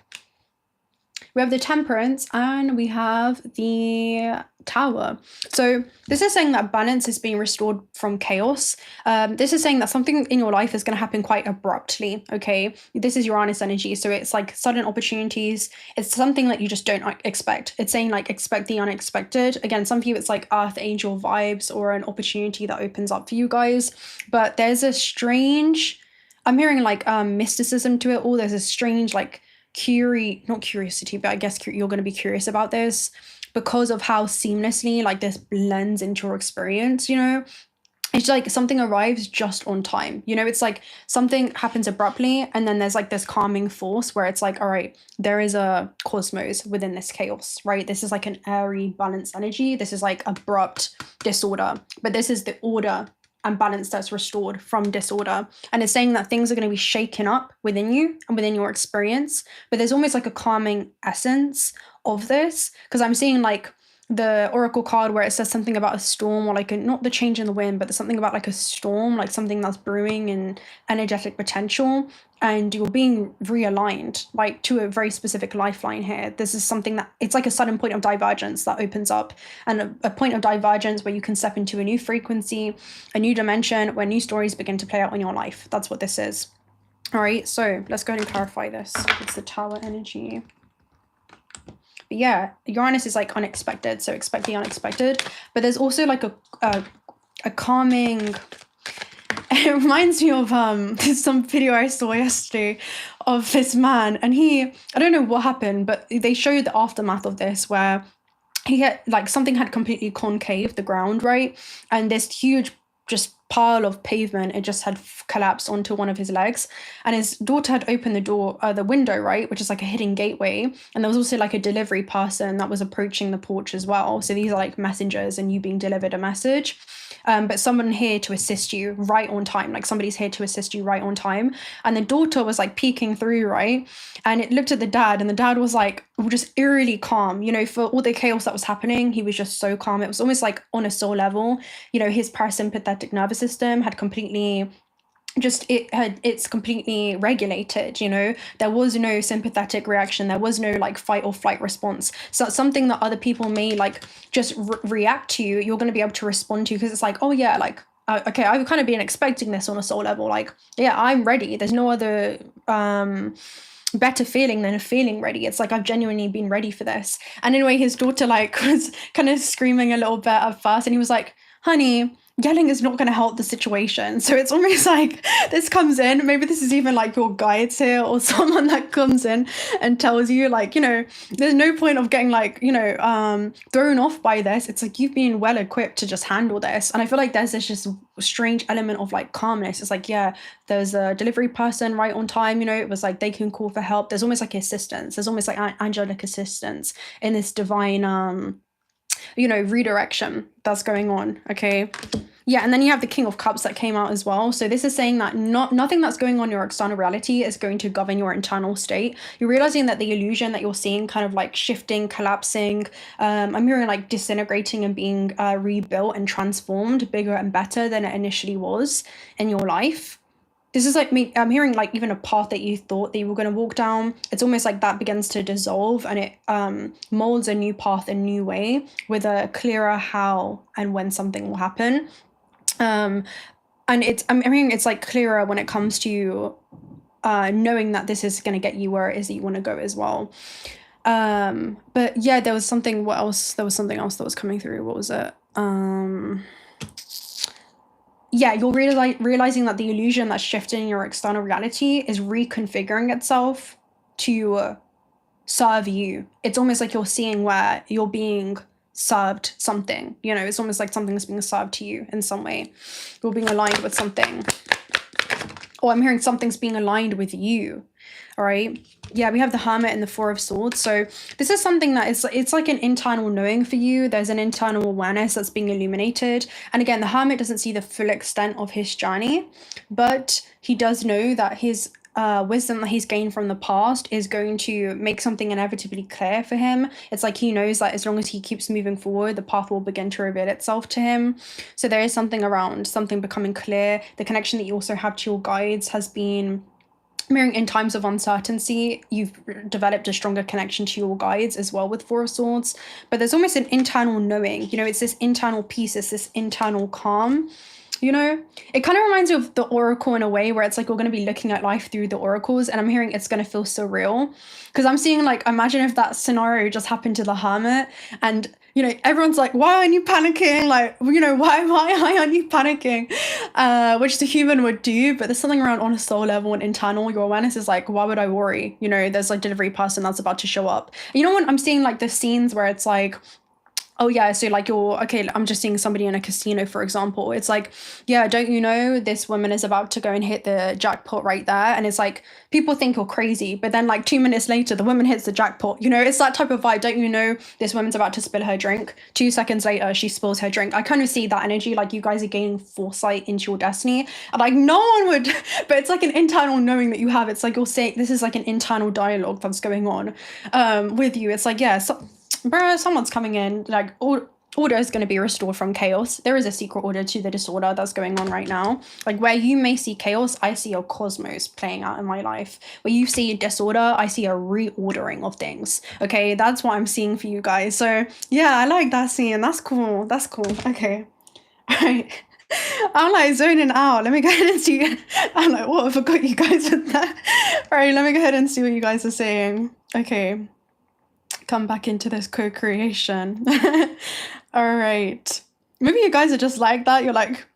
We have the Temperance and we have the Tower. So this is saying that balance is being restored from chaos. This is saying that something in your life is going to happen quite abruptly, okay? This is Uranus energy. So it's like sudden opportunities. It's something that you just don't expect. It's saying like expect the unexpected. Again, some of you it's like Earth Angel vibes or an opportunity that opens up for you guys. But there's a strange, I'm hearing like mysticism to it all. There's a strange like not curiosity, but I guess you're going to be curious about this because of how seamlessly like this blends into your experience, you know? It's like something arrives just on time, you know? It's like something happens abruptly and then there's like this calming force where it's like, all right, there is a cosmos within this chaos, right? This is like an airy balanced energy. This is like abrupt disorder, but this is the order and balance that's restored from disorder. And it's saying that things are going to be shaken up within you and within your experience, but there's almost like a calming essence of this, because I'm seeing like the oracle card where it says something about a storm, or like not the change in the wind, but there's something about like a storm, like something that's brewing in energetic potential, and you're being realigned like to a very specific lifeline here. This is something that it's like a sudden point of divergence that opens up, and a point of divergence where you can step into a new frequency, a new dimension, where new stories begin to play out in your life. That's what this is. All right, so let's go ahead and clarify this. It's the Tower energy. But yeah, Uranus is like unexpected, so expect the unexpected. But there's also like a calming. It reminds me of some video I saw yesterday of this man, and I don't know what happened, but they showed the aftermath of this where he had like something had completely concaved the ground, right? And this huge just pile of pavement, it just had collapsed onto one of his legs, and his daughter had opened the window, right, which is like a hidden gateway, and there was also like a delivery person that was approaching the porch as well. So these are like messengers and you being delivered a message. but someone here to assist you right on time. Like somebody's here to assist you right on time. And the daughter was like peeking through, right? And it looked at the dad, and the dad was like just eerily calm, you know, for all the chaos that was happening. He was just so calm. It was almost like on a soul level, you know, his parasympathetic nervous system had completely it's completely regulated, you know. There was no sympathetic reaction, there was no like fight or flight response. So that's something that other people may like just react to, you're going to be able to respond to, because it's like, oh yeah, like okay, I've kind of been expecting this on a soul level, like yeah, I'm ready. There's no other better feeling than a feeling ready. It's like I've genuinely been ready for this. And anyway, his daughter like was kind of screaming a little bit at first, and he was like, honey, yelling is not going to help the situation. So it's almost like this comes in, maybe this is even like your guides here, or someone that comes in and tells you like, you know, there's no point of getting like, you know, thrown off by this. It's like you've been well equipped to just handle this. And I feel like there's this just strange element of like calmness. It's like, yeah, there's a delivery person right on time, you know. It was like they can call for help. There's almost like assistance. There's almost like angelic assistance in this divine you know, redirection that's going on. Okay, yeah. And then you have the King of Cups that came out as well. So this is saying that nothing that's going on in your external reality is going to govern your internal state. You're realizing that the illusion that you're seeing kind of like shifting, collapsing, I'm hearing like disintegrating and being rebuilt and transformed bigger and better than it initially was in your life. This is like me, I'm hearing like even a path that you thought that you were going to walk down. It's almost like that begins to dissolve, and it molds a new path, a new way, with a clearer how and when something will happen. And I'm hearing it's like clearer when it comes to knowing that this is going to get you where it is that you want to go as well. But yeah, there was something, what else? There was something else that was coming through. What was it? Yeah, you're realizing that the illusion that's shifting in your external reality is reconfiguring itself to serve you. It's almost like you're seeing where you're being served something, you know. It's almost like something's being served to you in some way. You're being aligned with something. Or I'm hearing something's being aligned with you. All right. Yeah, we have the Hermit and the Four of Swords. So this is something that it's like an internal knowing for you. There's an internal awareness that's being illuminated. And again, the Hermit doesn't see the full extent of his journey, but he does know that his wisdom that he's gained from the past is going to make something inevitably clear for him. It's like he knows that as long as he keeps moving forward, the path will begin to reveal itself to him. So there is something around something becoming clear. The connection that you also have to your guides has been mirroring in times of uncertainty. You've developed a stronger connection to your guides as well with Four of Swords. But there's almost an internal knowing, you know, it's this internal peace, it's this internal calm. You know, it kind of reminds you of the Oracle in a way, where it's like you're going to be looking at life through the oracles, and I'm hearing it's going to feel surreal, because I'm seeing like, imagine if that scenario just happened to the Hermit, and you know, everyone's like, why aren't you panicking? Like, you know, why aren't you panicking? Which the human would do, but there's something around on a soul level and internal, your awareness is like, why would I worry? You know, there's like delivery person that's about to show up. You know, when I'm seeing like the scenes where it's like, oh yeah, so like I'm just seeing somebody in a casino, for example. It's like, yeah, don't you know this woman is about to go and hit the jackpot right there? And it's like, people think you're crazy, but then like 2 minutes later, the woman hits the jackpot. You know, it's that type of vibe. Don't you know this woman's about to spill her drink? 2 seconds later, she spills her drink. I kind of see that energy, like you guys are gaining foresight into your destiny. And like no one would, but it's like an internal knowing that you have. It's like you're saying, this is like an internal dialogue that's going on with you. It's like, yeah, so, bro, someone's coming in, like order is going to be restored from chaos. There is a secret order to the disorder that's going on right now. Like where you may see chaos, I see a cosmos playing out in my life. Where you see disorder, I see a reordering of things. Okay, that's what I'm seeing for you guys. So yeah, I like that scene. That's cool. That's cool. Okay. All right. I'm like zoning out. Let me go ahead and see. I'm like, what? I forgot you guys with that. All right, let me go ahead and see what you guys are saying. Okay. Come back into this co-creation. All right. Maybe you guys are just like that. You're like,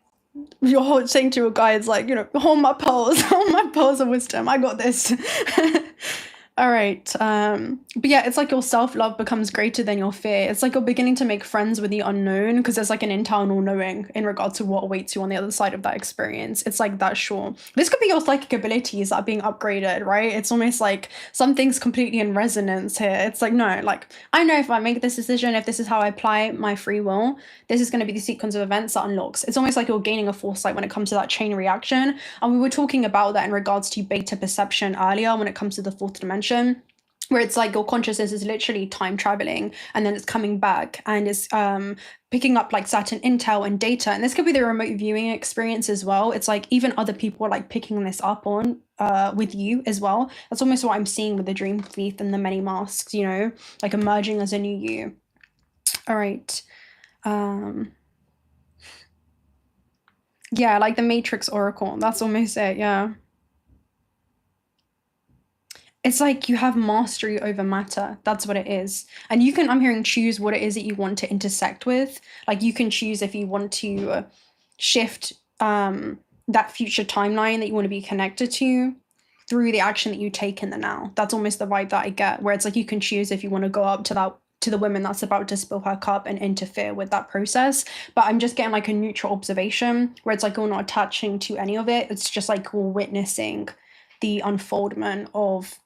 you're saying to your guides, like, you know, hold my pearls of wisdom. I got this. All right. But yeah, it's like your self-love becomes greater than your fear. It's like you're beginning to make friends with the unknown because there's like an internal knowing in regards to what awaits you on the other side of that experience. It's like that, sure. This could be your psychic abilities that are being upgraded, right? It's almost like something's completely in resonance here. It's like, no, like, I know if I make this decision, if this is how I apply my free will, this is going to be the sequence of events that unlocks. It's almost like you're gaining a foresight when it comes to that chain reaction. And we were talking about that in regards to beta perception earlier when it comes to the fourth dimension, where it's like your consciousness is literally time traveling and then it's coming back and it's picking up like certain intel and data. And this could be the remote viewing experience as well. It's like even other people are like picking this up on with you as well. That's almost what I'm seeing with the dream thief and the many masks, you know, like emerging as a new you. All right. Yeah, like the Matrix Oracle. That's almost it. Yeah. It's like you have mastery over matter. That's what it is. And you can, I'm hearing, choose what it is that you want to intersect with. Like you can choose if you want to shift that future timeline that you want to be connected to through the action that you take in the now. That's almost the vibe that I get, where it's like you can choose if you want to go up to the woman that's about to spill her cup and interfere with that process. But I'm just getting like a neutral observation where it's like you're not attaching to any of it. It's just like you're witnessing the unfoldment of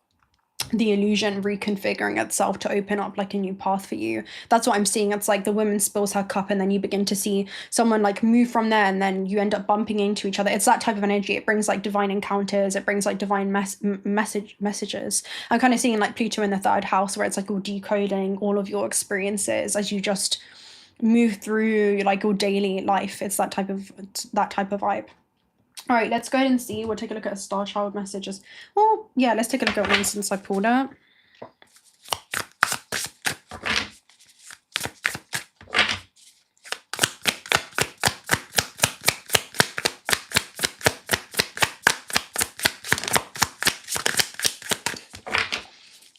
the illusion reconfiguring itself to open up like a new path for you. That's what I'm seeing. It's like the woman spills her cup and then you begin to see someone like move from there and then you end up bumping into each other. It's that type of energy. It brings like divine encounters. It brings like divine messages. I'm kind of seeing like Pluto in the third house where it's like you're decoding all of your experiences as you just move through like your daily life. It's that type of vibe. All right, let's go ahead and see. We'll take a look at a star child messages. Oh, yeah, let's take a look at one since I pulled it.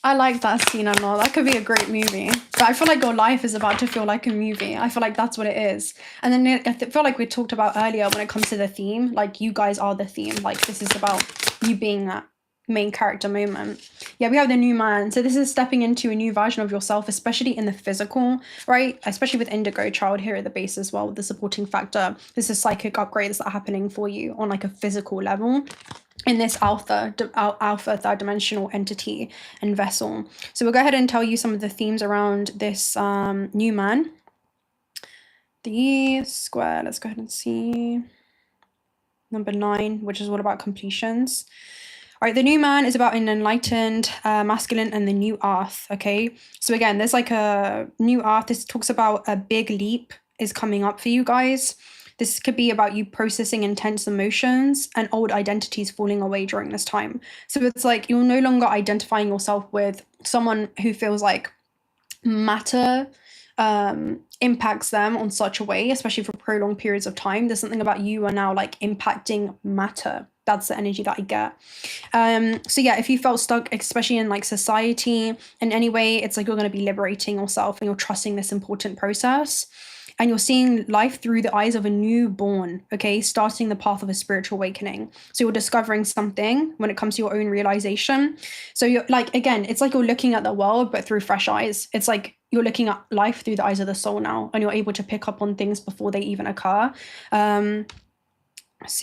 I like that scene a lot. That could be a great movie. But I feel like your life is about to feel like a movie. I feel like that's what it is. And then I feel like we talked about earlier when it comes to the theme, like you guys are the theme. Like this is about you being that main character moment. Yeah, we have the new man. So this is stepping into a new version of yourself, especially in the physical, right? Especially with indigo child here at the base as well, with the supporting factor. This is psychic upgrades that are happening for you on like a physical level in this alpha third dimensional entity and vessel. So we'll go ahead and tell you some of the themes around this new man. The square, let's go ahead and see. Number 9, which is all about completions. All right, the new man is about an enlightened masculine and the new earth, okay? So again, there's like a new earth. This talks about a big leap is coming up for you guys. This could be about you processing intense emotions and old identities falling away during this time. So it's like you're no longer identifying yourself with someone who feels like matter impacts them on such a way, especially for prolonged periods of time. There's something about you are now like impacting matter. That's the energy that I get. So yeah, if you felt stuck, especially in like society in any way, it's like you're going to be liberating yourself and you're trusting this important process. And you're seeing life through the eyes of a newborn, okay? Starting the path of a spiritual awakening. So you're discovering something when it comes to your own realization. So you're like, again, it's like you're looking at the world, but through fresh eyes. It's like you're looking at life through the eyes of the soul now, and you're able to pick up on things before they even occur. So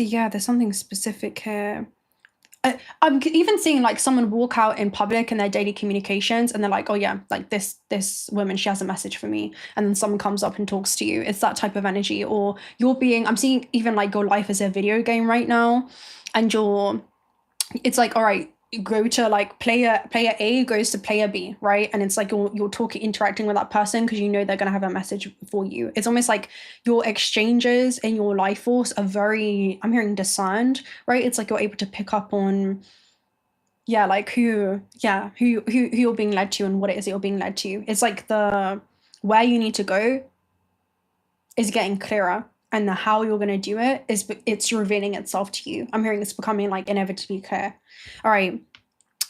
yeah, there's something specific here. I'm even seeing like someone walk out in public in their daily communications and they're like, oh yeah, like this woman, she has a message for me. And then someone comes up and talks to you. It's that type of energy. Or I'm seeing even like your life as a video game right now. And it's like, all right, you go to like player A goes to player B, right? And it's like you're interacting with that person because you know they're going to have a message for you. It's almost like your exchanges in your life force are very, I'm hearing, discerned, right? It's like you're able to pick up on, yeah, like who you're being led to and what it is that you're being led to. It's like where you need to go is getting clearer. And the how you're going to do it's revealing itself to you. I'm hearing it's becoming like inevitably clear. All right.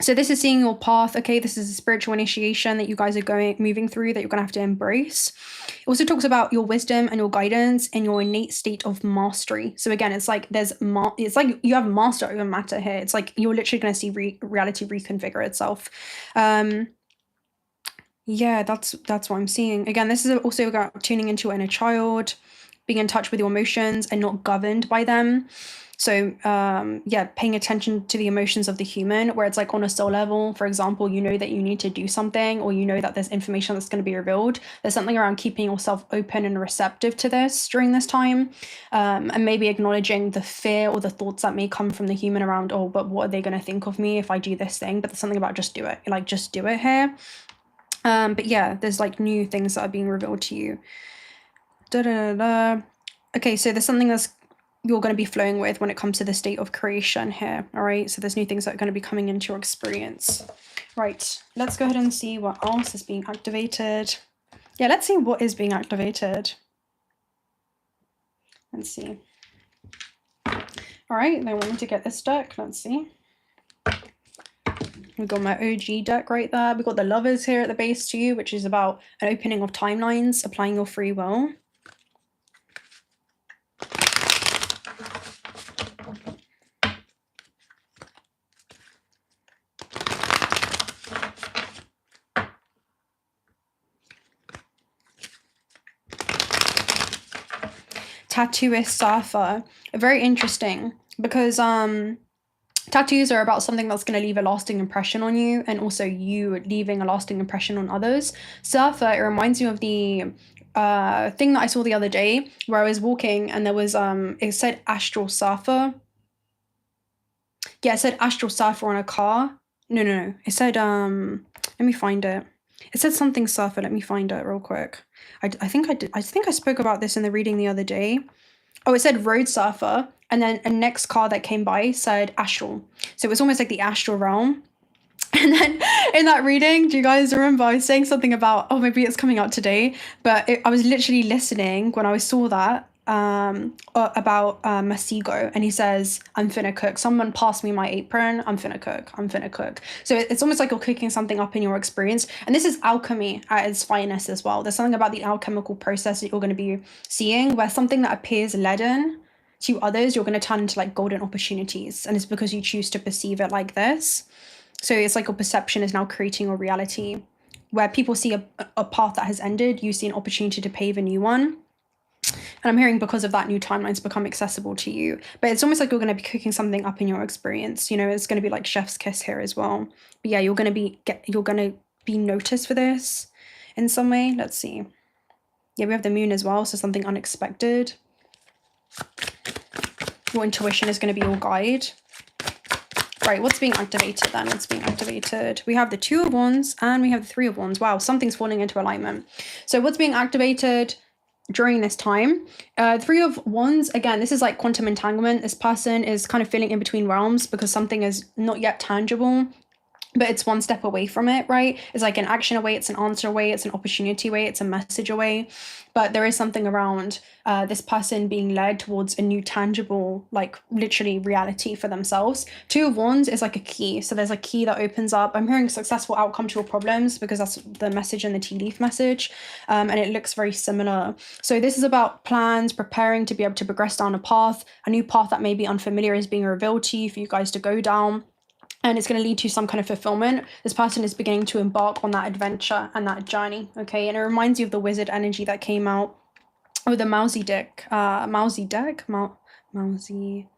So this is seeing your path. Okay, this is a spiritual initiation that you guys are moving through that you're gonna have to embrace. It also talks about your wisdom and your guidance and your innate state of mastery. So again, it's like it's like you have master over matter here. It's like you're literally gonna see reality reconfigure itself. Yeah, that's what I'm seeing. Again, this is also about tuning into your inner child, being in touch with your emotions and not governed by them. So yeah, paying attention to the emotions of the human, where it's like on a soul level, for example, you know that you need to do something, or you know that there's information that's going to be revealed. There's something around keeping yourself open and receptive to this during this time, and maybe acknowledging the fear or the thoughts that may come from the human around, oh, but what are they going to think of me if I do this thing? But there's something about just do it, like just do it here. But yeah, there's like new things that are being revealed to you. Okay, so there's something that's you're going to be flowing with when it comes to the state of creation here. All right, so there's new things that are going to be coming into your experience. Right, let's go ahead and see what else is being activated. Yeah, let's see what is being activated. Let's see. All right, they want me to get this deck. Let's see. We've got my OG deck right there. We've got the Lovers here at the base too, which is about an opening of timelines, applying your free will. Tattooist Safa. Very interesting, because tattoos are about something that's going to leave a lasting impression on you, and also you leaving a lasting impression on others. Safa, it reminds me of the thing that I saw the other day where I was walking and there was it said Astral Safa. Yeah, it said Astral Safa on a car. No. It said let me find it. It said something Safa. Let me find it real quick. I think I did. I think I spoke about this in the reading the other day. Oh, it said Road Surfer, and then a next car that came by said Astral. So it was almost like the astral realm. And then in that reading, do you guys remember I was saying something about, oh, maybe it's coming out today, but I was literally listening when I saw that about Masigo, and he says, I'm finna cook. Someone passed me my apron. I'm finna cook. So it's almost like you're cooking something up in your experience. And this is alchemy at its finest as well. There's something about the alchemical process that you're going to be seeing, where something that appears leaden to others, you're going to turn into like golden opportunities. And it's because you choose to perceive it like this. So it's like your perception is now creating a reality where people see a path that has ended. You see an opportunity to pave a new one. And I'm hearing because of that, new timelines become accessible to you. But it's almost like you're going to be cooking something up in your experience. You know, it's going to be like chef's kiss here as well. But yeah, you're going to be noticed for this in some way. Let's see. Yeah, we have the moon as well. So something unexpected. Your intuition is going to be your guide. Right, what's being activated then? What's being activated? We have the Two of Wands and we have the Three of Wands. Wow, something's falling into alignment. So what's being activated during this time? Three of Wands, again, this is like quantum entanglement. This person is kind of feeling in between realms because something is not yet tangible, but it's one step away from it, right? It's like an action away, it's an answer away, it's an opportunity away, it's a message away. But there is something around this person being led towards a new tangible, like literally reality for themselves. Two of Wands is like a key. So there's a key that opens up. I'm hearing successful outcome to your problems because that's the message in the tea leaf message. And it looks very similar. So this is about plans, preparing to be able to progress down a path. A new path that may be unfamiliar is being revealed to you for you guys to go down. And it's going to lead to some kind of fulfillment. This person is beginning to embark on that adventure and that journey, okay? And it reminds you of the wizard energy that came out with the Mousy deck. Mousy deck? Mousy...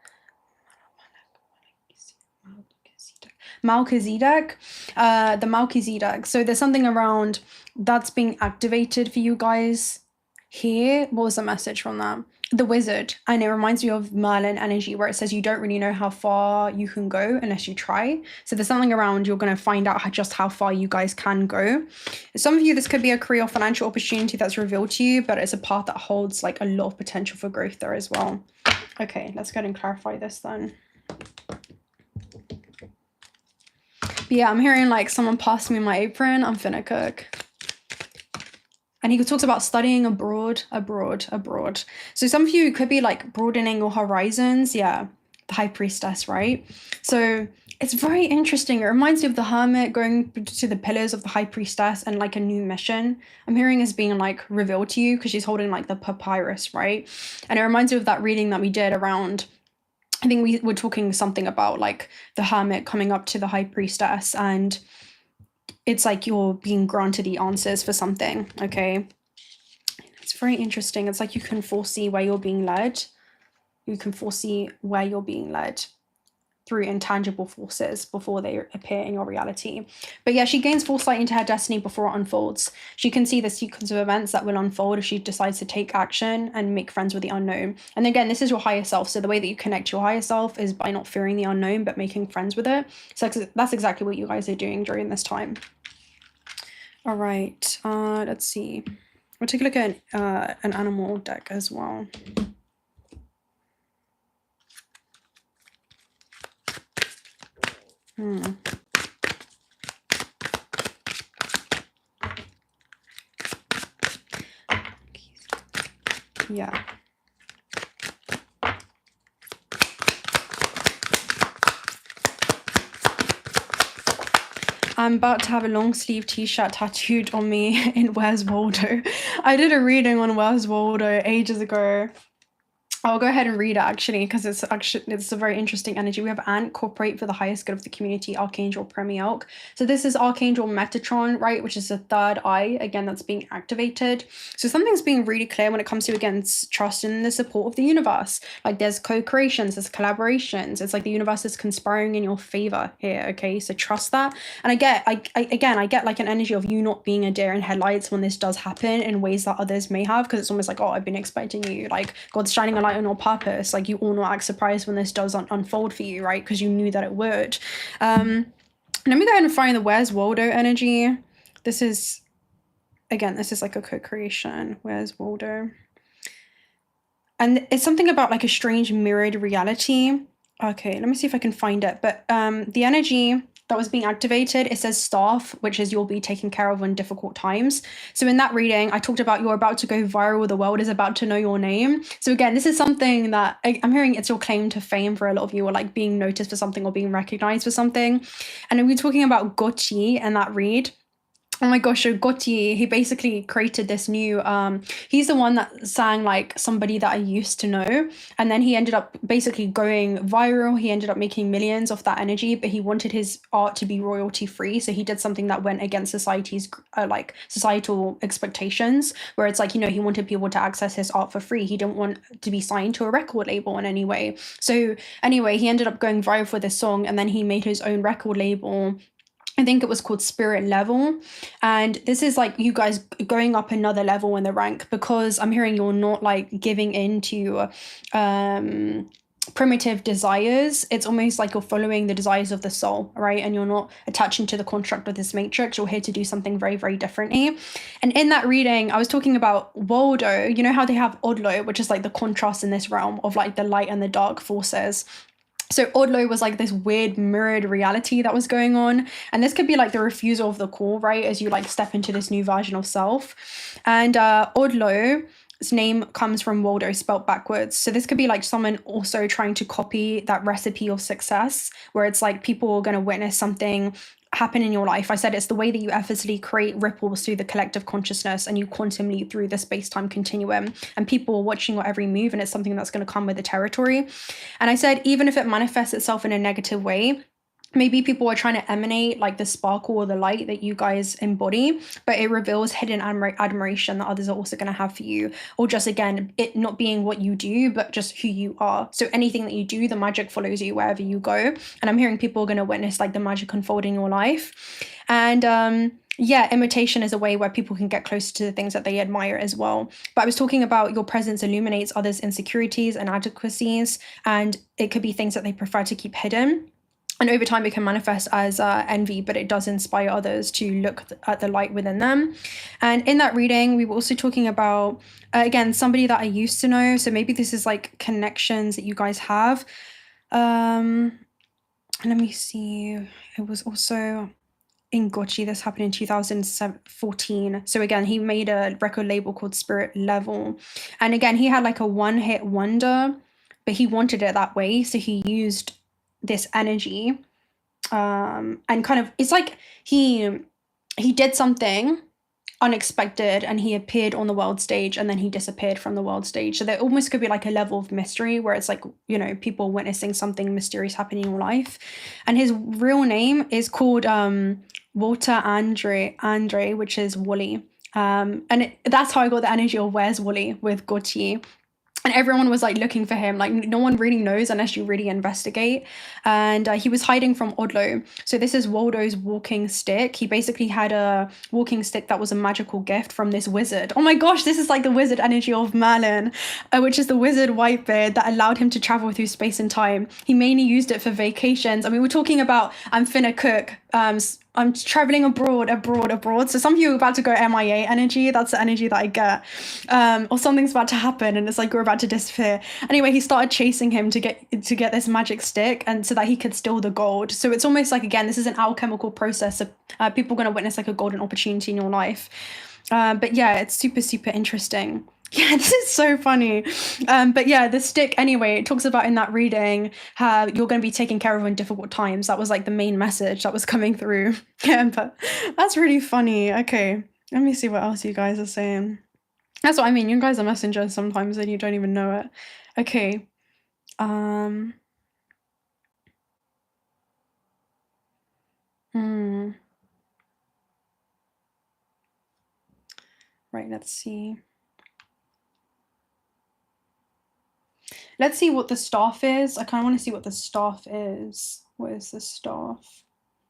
Malkazi deck. The Malkazi deck. So there's something around that's being activated for you guys here. What was the message from that? The wizard. And it reminds me of Merlin energy, where it says you don't really know how far you can go unless you try. So there's something around you're going to find out just how far you guys can go. Some of you, this could be a career or financial opportunity that's revealed to you, but it's a path that holds like a lot of potential for growth there as well. Okay, let's go ahead and clarify this then. But yeah, I'm hearing like someone passed me my apron. I'm finna cook. And he talks about studying abroad. So some of you could be like broadening your horizons. Yeah, the High Priestess, right? So It's very interesting. It reminds me of the hermit going to the pillars of the high priestess and like a new mission. I'm hearing is being like revealed to you because she's holding like the papyrus, right? And it reminds me of that reading that we did around, I think we were talking something about like the hermit coming up to the high priestess, and it's like you're being granted the answers for something, okay? It's very interesting. It's like you can foresee where you're being led. You can foresee where you're being led through intangible forces before they appear in your reality. But yeah, she gains foresight into her destiny before it unfolds. She can see the sequence of events that will unfold if she decides to take action and make friends with the unknown. And again, this is your higher self. So the way that you connect to your higher self is by not fearing the unknown, but making friends with it. So that's exactly what you guys are doing during this time. All right, let's see. We'll take a look at an animal deck as well. Yeah. I'm about to have a long sleeve t-shirt tattooed on me in Where's Waldo. I did a reading on Where's Waldo ages ago. I'll go ahead and read it actually, because it's a very interesting energy. We have Ant, cooperate for the highest good of the community, Archangel Premielk. So this is Archangel Metatron, right, which is the third eye, again, that's being activated. So something's being really clear when it comes to, again, trust in the support of the universe. Like there's co-creations, there's collaborations. It's like the universe is conspiring in your favor here, okay? So trust that. And I get like an energy of you not being a deer in headlights when this does happen in ways that others may have, because it's almost like, oh, I've been expecting you, like God's shining a light on your purpose. Like you all not act surprised when this does unfold for you, right? Because you knew that it would. Let me go ahead and find the Where's Waldo energy. This is like a co-creation. Where's Waldo? And it's something about like a strange mirrored reality. Okay, let me see if I can find it. But the energy that was being activated, it says staff, which is you'll be taken care of in difficult times. So in that reading, I talked about you're about to go viral, the world is about to know your name. So again, this is something that I'm hearing it's your claim to fame for a lot of you, or like being noticed for something or being recognized for something. And we're talking about 𝓣𝓾𝓪 and that read. Oh my gosh, so 𝓣𝓾𝓪, he basically created this new, he's the one that sang like Somebody That I Used to Know. And then he ended up basically going viral. He ended up making millions off that energy, but he wanted his art to be royalty free. So he did something that went against society's like societal expectations, where it's like, you know, he wanted people to access his art for free. He didn't want to be signed to a record label in any way. So anyway, he ended up going viral for this song, and then he made his own record label. I think it was called Spirit Level. And this is like you guys going up another level in the rank, because I'm hearing you're not like giving in to primitive desires. It's almost like you're following the desires of the soul, right? And you're not attaching to the construct of this matrix. You're here to do something very, very differently. And in that reading, I was talking about Waldo. You know how they have 𝓣𝓼, which is like the contrast in this realm of like the light and the dark forces. So 𝓣𝓼 was like this weird mirrored reality that was going on. And this could be like the refusal of the call, right? As you like step into this new version of self. And 𝓣𝓼's name comes from Waldo, spelt backwards. So this could be like someone also trying to copy that recipe of success, where it's like people are going to witness something happen in your life. I said it's the way that you effortlessly create ripples through the collective consciousness, and you quantum leap through the space-time continuum, and people are watching your every move, and it's something that's going to come with the territory. And I said even if it manifests itself in a negative way, maybe people are trying to emanate like the sparkle or the light that you guys embody, but it reveals hidden admiration that others are also going to have for you, or just again it not being what you do but just who you are. So anything that you do, the magic follows you wherever you go. And I'm hearing people are going to witness like the magic unfold in your life. And yeah, imitation is a way where people can get closer to the things that they admire as well. But I was talking about your presence illuminates others' insecurities and inadequacies, and it could be things that they prefer to keep hidden. And over time, it can manifest as envy, but it does inspire others to look at the light within them. And in that reading, we were also talking about, again, somebody that I used to know. So maybe this is like connections that you guys have. Let me see. It was also in 𝓣𝓾𝓪. This happened in 2014. So again, he made a record label called Spirit Level. And again, he had like a one-hit wonder, but he wanted it that way. So he used this energy and kind of, it's like he did something unexpected and he appeared on the world stage and then he disappeared from the world stage. So there almost could be like a level of mystery where it's like, you know, people witnessing something mysterious happening in your life. And his real name is called 𝓣𝓻𝓪𝓷𝓼, which is Wally. And that's how I got the energy of where's Wally with Gautier. And everyone was like looking for him. Like no one really knows unless you really investigate. And he was hiding from Odlo. So this is Waldo's walking stick. He basically had a walking stick that was a magical gift from this wizard. Oh my gosh, this is like the wizard energy of Merlin, which is the wizard Whitebeard that allowed him to travel through space and time. He mainly used it for vacations. I mean, we're talking about I'm finna cook. I'm traveling abroad. So some of you are about to go MIA energy. That's the energy that I get. Or something's about to happen and it's like we're about to disappear. Anyway, he started chasing him to get this magic stick and so that he could steal the gold. So it's almost like, again, this is an alchemical process. So people are going to witness like a golden opportunity in your life. But yeah, it's super, super interesting. Yeah, this is so funny. But yeah, the stick, anyway, it talks about in that reading how you're going to be taken care of in difficult times. That was like the main message that was coming through. Yeah, but that's really funny. Okay, let me see what else you guys are saying. That's what I mean. You guys are messengers sometimes and you don't even know it. Okay. Right, let's see. Let's see what the staff is. I kind of want to see what the staff is. What is the staff?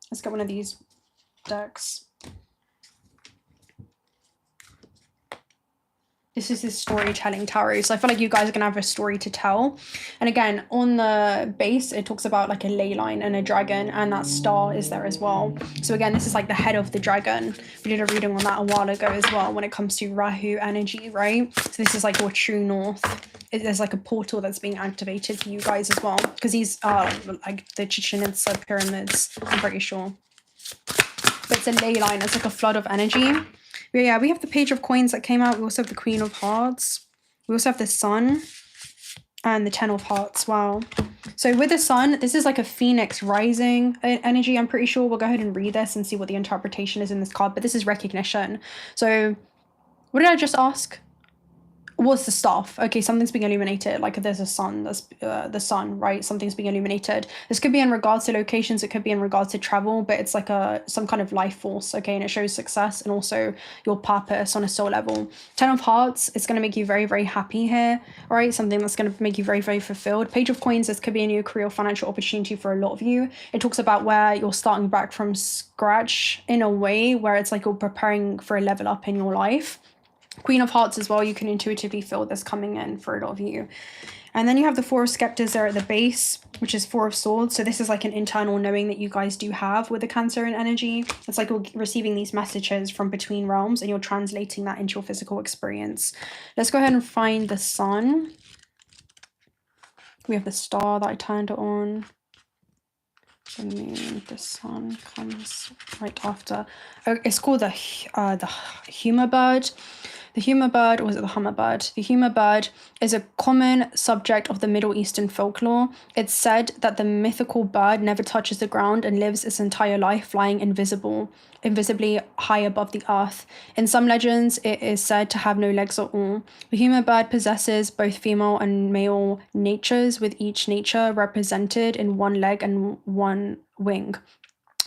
Let's get one of these decks. This is his storytelling tarot. So I feel like you guys are going to have a story to tell. And again, on the base, it talks about like a ley line and a dragon, and that star is there as well. So again, this is like the head of the dragon. We did a reading on that a while ago as well when it comes to Rahu energy, right? So this is like your true north. There's like a portal that's being activated for you guys as well. Because these are like the Chichen Itza pyramids, I'm pretty sure. But it's a ley line. It's like a flood of energy. But yeah, we have the Page of Coins that came out. We also have the Queen of Hearts. We also have the Sun and the Ten of Hearts. Wow. So with the Sun, this is like a Phoenix rising energy. I'm pretty sure we'll go ahead and read this and see what the interpretation is in this card. But this is recognition. So what did I just ask? What's the staff? Okay, something's being illuminated. Like there's a sun, there's the sun, right? Something's being illuminated. This could be in regards to locations, it could be in regards to travel, but it's like some kind of life force, okay? And it shows success and also your purpose on a soul level. Ten of Hearts, it's going to make you very, very happy here, all right? Something that's going to make you very, very fulfilled. Page of Coins, this could be a new career or financial opportunity for a lot of you. It talks about where you're starting back from scratch in a way where it's like you're preparing for a level up in your life. Queen of Hearts as well, you can intuitively feel this coming in for a lot of you. And then you have the Four of Scepters there at the base, which is Four of Swords. So this is like an internal knowing that you guys do have with the Cancerian energy. It's like you're receiving these messages from between realms and you're translating that into your physical experience. Let's go ahead and find the Sun. We have the star that I turned it on. The moon, the sun comes right after. Oh, it's called the hummingbird. The hummingbird, or was it the hummingbird? The hummingbird is a common subject of the Middle Eastern folklore. It's said that the mythical bird never touches the ground and lives its entire life flying invisibly high above the earth. In some legends, it is said to have no legs at all. The hummingbird possesses both female and male natures, with each nature represented in one leg and one wing.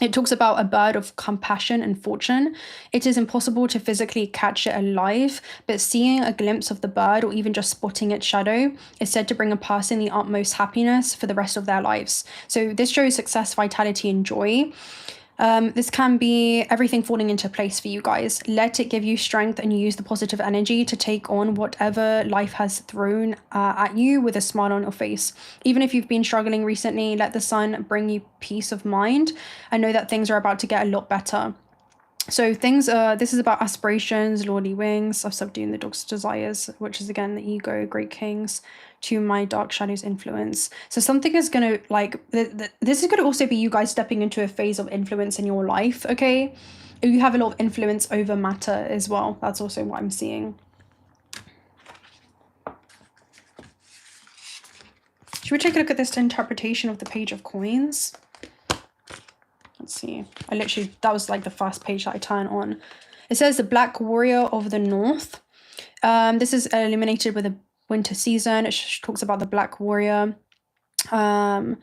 It talks about a bird of compassion and fortune. It is impossible to physically catch it alive, but seeing a glimpse of the bird or even just spotting its shadow is said to bring a person the utmost happiness for the rest of their lives. So this shows success, vitality, and joy. This can be everything falling into place for you guys. Let it give you strength and you use the positive energy to take on whatever life has thrown at you with a smile on your face. Even if you've been struggling recently, let the sun bring you peace of mind and know that things are about to get a lot better. So this is about aspirations, lordly wings, of subduing the dog's desires, which is again the ego, great kings, to my dark shadows influence. So something is going to this is going to also be you guys stepping into a phase of influence in your life, okay? You have a lot of influence over matter as well. That's also what I'm seeing. Should we take a look at this interpretation of the Page of Coins? Let's see. That was like the first page that I turned on. It says the Black Warrior of the North. This is illuminated with a winter season. It talks about the Black Warrior, the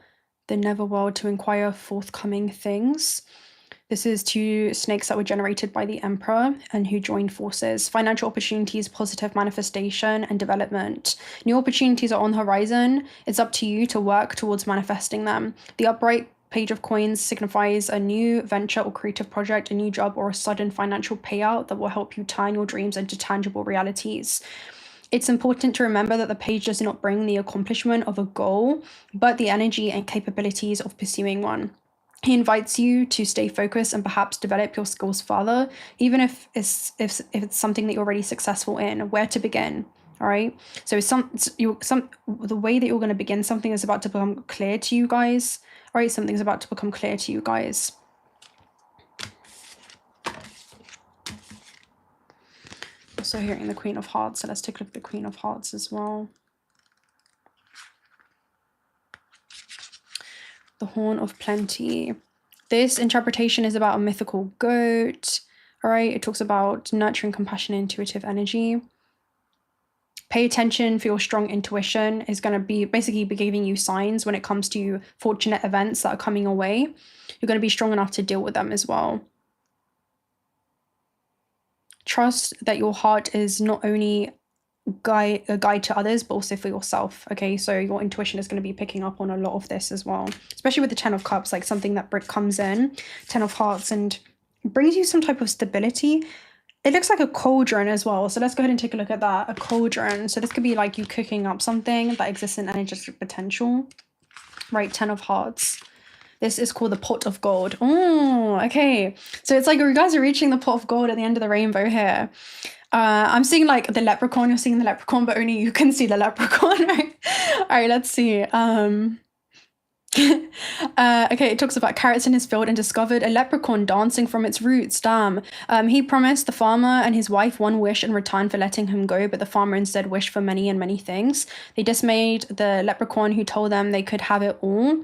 netherworld to inquire forthcoming things. This is 2 snakes that were generated by the Emperor and who joined forces. Financial opportunities, positive manifestation and development. New opportunities are on the horizon. It's up to you to work towards manifesting them. The upright Page of Coins signifies a new venture or creative project, a new job, or a sudden financial payout that will help you turn your dreams into tangible realities. It's important to remember that the page does not bring the accomplishment of a goal, but the energy and capabilities of pursuing one. He invites you to stay focused and perhaps develop your skills further, even if it's something that you're already successful in. Where to begin? All right. So the way that you're going to begin something is about to become clear to you guys. All right. Something's about to become clear to you guys. Also hearing the Queen of Hearts. So let's take a look at the Queen of Hearts as well. The Horn of Plenty. This interpretation is about a mythical goat. All right. It talks about nurturing compassion, intuitive energy. Pay attention for your strong intuition. Is going to be basically giving you signs when it comes to fortunate events that are coming your way. You're going to be strong enough to deal with them as well. Trust that your heart is not only a guide to others, but also for yourself. Okay, so your intuition is going to be picking up on a lot of this as well, especially with the 10 of Cups, like something that comes in, 10 of Hearts, and brings you some type of stability. It looks like a cauldron as well, so let's go ahead and take a look at that. A cauldron. So this could be like you cooking up something that exists in energetic potential. Right, 10 of Hearts. This is called the pot of gold. Oh, okay. So it's like you guys are reaching the pot of gold at the end of the rainbow here. I'm seeing like the leprechaun. You're seeing the leprechaun, but only you can see the leprechaun, right? All right, let's see. Okay, it talks about carrots in his field and discovered a leprechaun dancing from its roots. Damn. He promised the farmer and his wife one wish in return for letting him go, but the farmer instead wished for many and many things. They dismayed the leprechaun, who told them they could have it all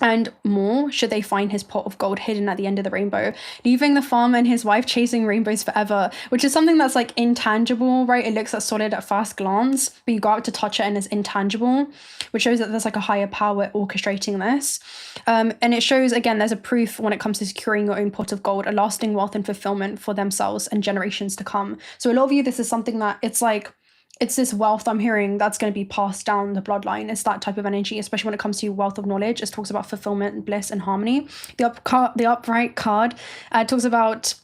and more should they find his pot of gold hidden at the end of the rainbow, leaving the farmer and his wife chasing rainbows forever, which is something that's like intangible, right? It looks like solid at first glance, but you go out to touch it and it's intangible, which shows that there's like a higher power orchestrating this. And it shows, again, there's a proof when it comes to securing your own pot of gold, a lasting wealth and fulfillment for themselves and generations to come. So a lot of you, this is something that it's this wealth I'm hearing that's going to be passed down the bloodline. It's that type of energy, especially when it comes to wealth of knowledge. It talks about fulfillment, bliss, and harmony. The upright card talks about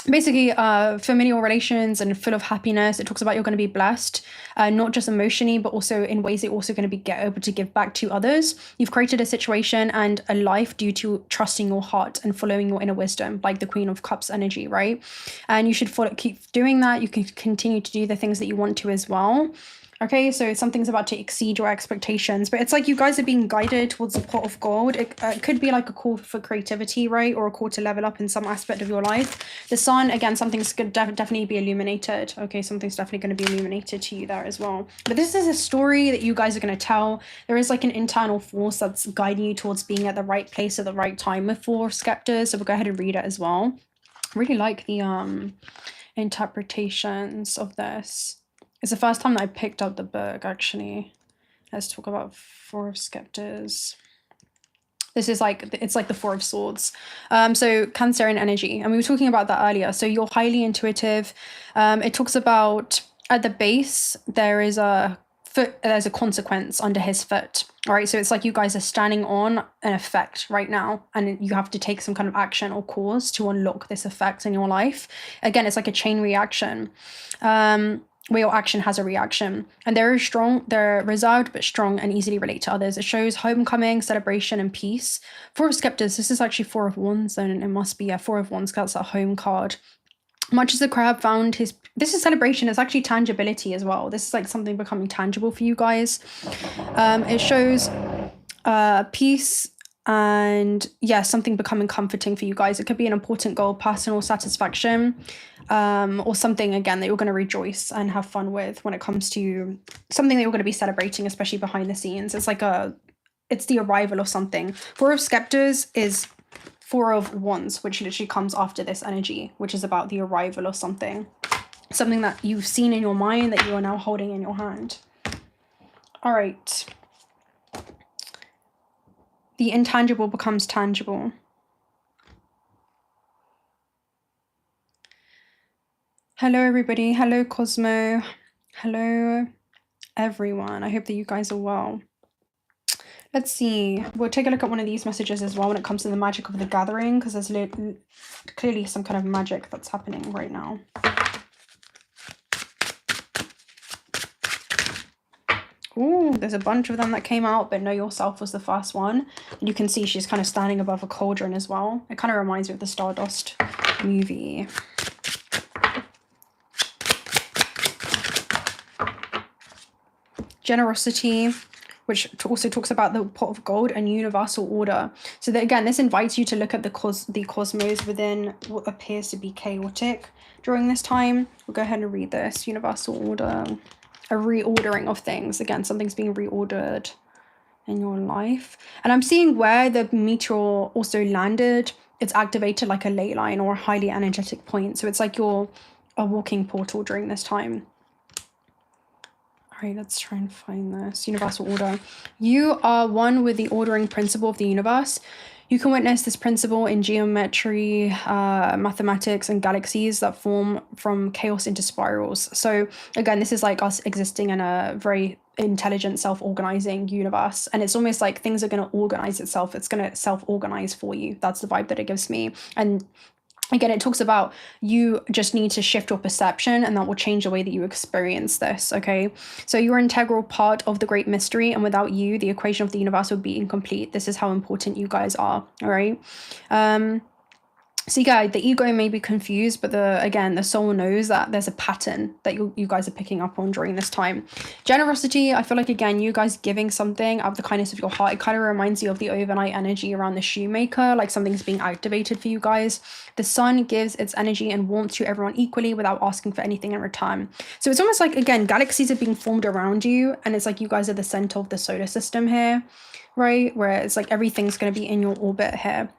basically familial relations and full of happiness. It talks about you're going to be blessed, not just emotionally, but also in ways that you're also going to be able to give back to others. You've created a situation and a life due to trusting your heart and following your inner wisdom, like the Queen of Cups energy, right? And you should keep doing that. You can continue to do the things that you want to as well. Okay, so something's about to exceed your expectations, but it's like you guys are being guided towards a pot of gold. It could be like a call for creativity, right? Or a call to level up in some aspect of your life. The sun, again, something's going to definitely be illuminated. Okay, something's definitely going to be illuminated to you there as well. But this is a story that you guys are going to tell. There is like an internal force that's guiding you towards being at the right place at the right time with 4 scepters. So we'll go ahead and read it as well. I really like the interpretations of this. It's the first time that I picked up the book, actually. Let's talk about 4 of Scepters. This is like, it's like the 4 of Swords. So Cancerian energy, and we were talking about that earlier. So you're highly intuitive. It talks about at the base, there's a consequence under his foot. All right, so it's like you guys are standing on an effect right now, and you have to take some kind of action or cause to unlock this effect in your life. Again, it's like a chain reaction. Where your action has a reaction, and they're reserved but strong and easily relate to others. It shows homecoming, celebration, and peace. 4 of Scepters. This is actually 4 of Wands, then it must be 4 of Wands. That's a home card. Much as the crab found his. This is celebration. It's actually tangibility as well. This is like something becoming tangible for you guys. It shows peace. And yeah, something becoming comforting for you guys. It could be an important goal, personal satisfaction, or something, again, that you're going to rejoice and have fun with when it comes to something that you're going to be celebrating, especially behind the scenes. It's like it's the arrival of something. 4 of Scepters is Four of Wands, which literally comes after this energy, which is about the arrival of something that you've seen in your mind that you are now holding in your hand. All right. The intangible becomes tangible. Hello, everybody. Hello, Cosmo. Hello, everyone. I hope that you guys are well. Let's see. We'll take a look at one of these messages as well when it comes to the magic of the gathering, because there's clearly some kind of magic that's happening right now. Ooh, there's a bunch of them that came out, but Know Yourself was the first one. And you can see she's kind of standing above a cauldron as well. It kind of reminds me of the Stardust movie. Generosity, which also talks about the pot of gold and universal order. So that, again, this invites you to look at the cosmos within what appears to be chaotic during this time. We'll go ahead and read this. Universal order. A reordering of things. Again, something's being reordered in your life. And I'm seeing where the meteor also landed, it's activated like a ley line or a highly energetic point. So it's like you're a walking portal during this time. All right, let's try and find this. Universal order. You are one with the ordering principle of the universe. You can witness this principle in geometry, mathematics, and galaxies that form from chaos into spirals. So again, this is like us existing in a very intelligent, self-organizing universe. And it's almost like things are going to organize itself. It's going to self-organize for you. That's the vibe that it gives me. And again, it talks about you just need to shift your perception, and that will change the way that you experience this, okay? So you're an integral part of the great mystery, and without you, the equation of the universe would be incomplete. This is how important you guys are, all right? So yeah, the ego may be confused, but again, the soul knows that there's a pattern that you guys are picking up on during this time. Generosity, I feel like, again, you guys giving something out of the kindness of your heart. It kind of reminds you of the overnight energy around the shoemaker, like something's being activated for you guys. The sun gives its energy and warmth to everyone equally without asking for anything in return. So it's almost like, again, galaxies are being formed around you, and it's like you guys are the center of the solar system here, right? Where it's like everything's going to be in your orbit here.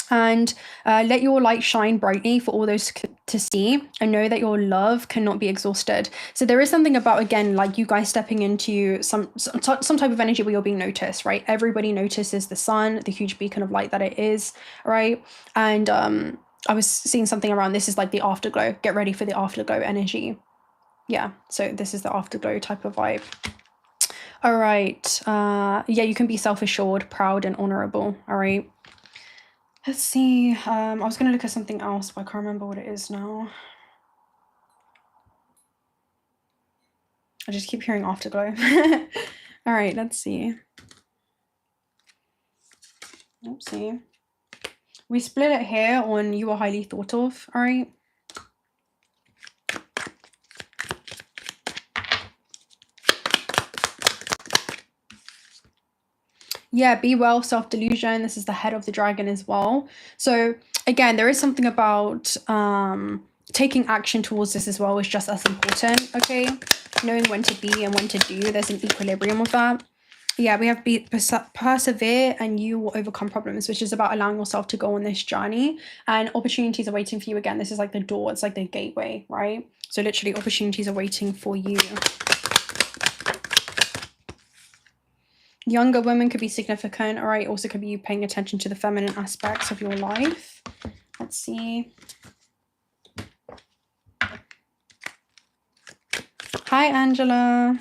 And let your light shine brightly for all those to see, and know that your love cannot be exhausted. So there is something about, again, like you guys stepping into some type of energy where you're being noticed, right? Everybody notices the sun, the huge beacon of light that it is, right? And I was seeing something around, this is like the afterglow. Get ready for the afterglow energy. Yeah, so this is the afterglow type of vibe. All right. Yeah, you can be self-assured, proud, and honorable. All right. Let's see. I was going to look at something else, but I can't remember what it is now. I just keep hearing afterglow. All right, let's see. Oopsie. We split it here on you are highly thought of. All right. Yeah, be well, self-delusion. This is the head of the dragon as well. So again, there is something about taking action towards this as well is just as important, okay? Knowing when to be and when to do. There's an equilibrium of that. Yeah, we have persevere and you will overcome problems, which is about allowing yourself to go on this journey, and opportunities are waiting for you. Again, this is like the door. It's like the gateway, right? So literally opportunities are waiting for you. Younger women could be significant, all right? Also could be you paying attention to the feminine aspects of your life. Let's see. Hi, Angela.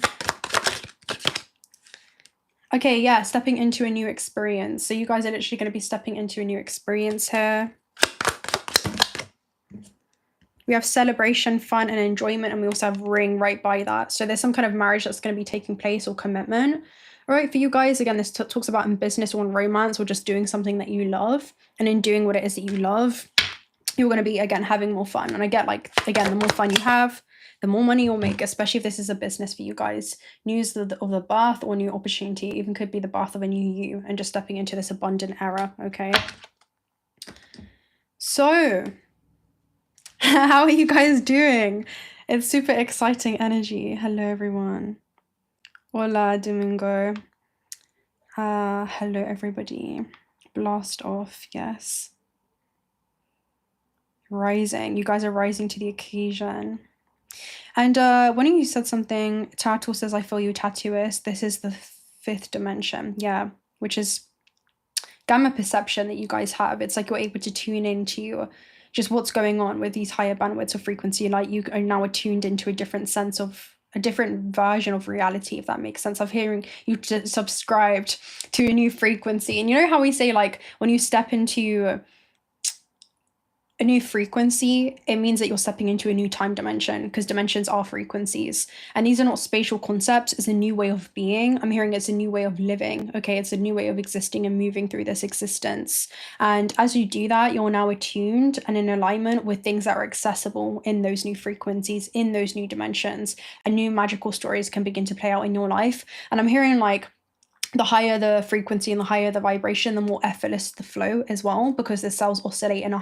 Okay, yeah, stepping into a new experience. So you guys are literally going to be stepping into a new experience here. We have celebration, fun, and enjoyment, and we also have ring right by that. So there's some kind of marriage that's going to be taking place, or commitment. All right, for you guys, again, this talks about in business or in romance, or just doing something that you love. And in doing what it is that you love, you're going to be, again, having more fun. And I get, like, again, the more fun you have, the more money you'll make, especially if this is a business for you guys. News of the birth or new opportunity, even could be the birth of a new you, and just stepping into this abundant era, okay? So, how are you guys doing? It's super exciting energy. Hello, everyone. Hola, Domingo. Hello, everybody. Blast off, yes. rising. You guys are rising to the occasion. And when you said something, Tattoo says, I feel you, tattooist. This is the 5th dimension. Yeah, which is gamma perception that you guys have. It's like you're able to tune into just what's going on with these higher bandwidths of frequency. Like you are now attuned into a different sense of a different version of reality, if that makes sense. Of hearing you subscribed to a new frequency. And you know how we say, like, when you step into a new frequency, it means that you're stepping into a new time dimension, because dimensions are frequencies. And these are not spatial concepts. It's a new way of being. I'm hearing it's a new way of living. Okay, it's a new way of existing and moving through this existence. And as you do that, you're now attuned and in alignment with things that are accessible in those new frequencies, in those new dimensions, and new magical stories can begin to play out in your life. And I'm hearing, like, the higher the frequency and the higher the vibration, the more effortless the flow as well, because the cells oscillate in at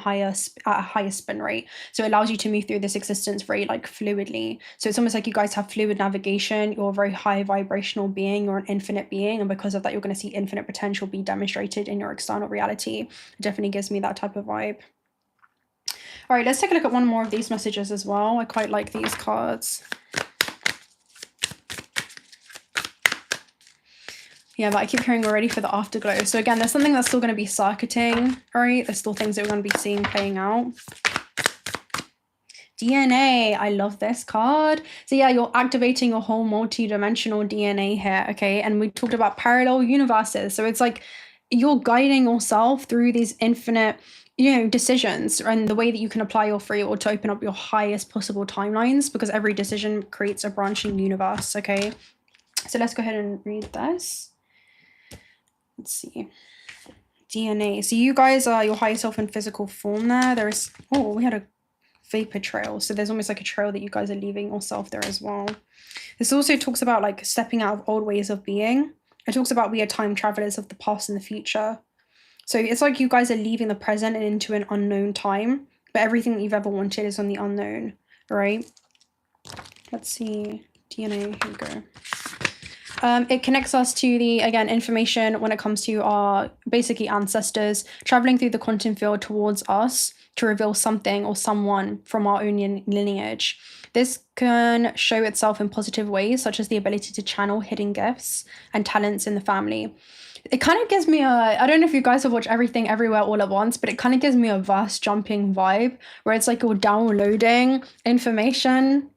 a higher spin rate. So it allows you to move through this existence very, like, fluidly. So it's almost like you guys have fluid navigation. You're a very high vibrational being. You're an infinite being. And because of that, you're going to see infinite potential be demonstrated in your external reality. It definitely gives me that type of vibe. All right, let's take a look at one more of these messages as well. I quite like these cards. Yeah, but I keep hearing we're ready for the afterglow. So again, there's something that's still going to be circuiting, all right? There's still things that we're going to be seeing playing out. DNA, I love this card. So yeah, you're activating your whole multi-dimensional DNA here, okay? And we talked about parallel universes. So it's like you're guiding yourself through these infinite, you know, decisions, and the way that you can apply your free will to open up your highest possible timelines, because every decision creates a branching universe, okay? So let's go ahead and read this. Let's see. DNA. So you guys are your higher self in physical form there. There's, oh, we had a vapor trail. So there's almost like a trail that you guys are leaving yourself there as well. This also talks about, like, stepping out of old ways of being. It talks about we are time travelers of the past and the future. So it's like you guys are leaving the present and into an unknown time, but everything that you've ever wanted is on the unknown, right? Let's see. DNA, here we go. It connects us to the, again, information when it comes to our basically ancestors traveling through the quantum field towards us to reveal something or someone from our own lineage. This can show itself in positive ways, such as the ability to channel hidden gifts and talents in the family. It kind of gives me I don't know if you guys have watched Everything Everywhere All at Once, but it kind of gives me a verse jumping vibe where it's like you're downloading information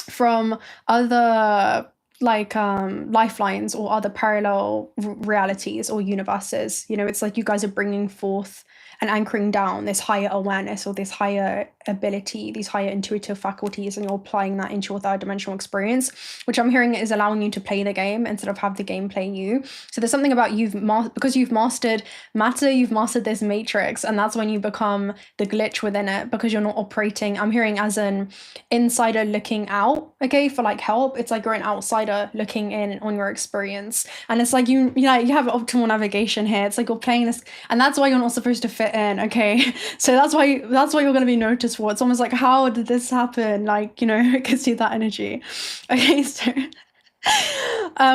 from other, like, lifelines or other parallel realities or universes. You know, it's like you guys are bringing forth and anchoring down this higher awareness or this higher ability, these higher intuitive faculties, and you're applying that into your 3rd dimensional experience, which I'm hearing is allowing you to play the game instead of have the game play you. So there's something about because you've mastered matter, you've mastered this matrix, and that's when you become the glitch within it, because you're not operating, I'm hearing, as an insider looking out, okay, for, like, help. It's like you're an outsider looking in on your experience, and it's like you have optimal navigation here. It's like you're playing this, and that's why you're not supposed to fit in, okay? So that's why you're going to be noticed for. It's almost like, how did this happen? Like, you know, it gives you that energy. Okay, so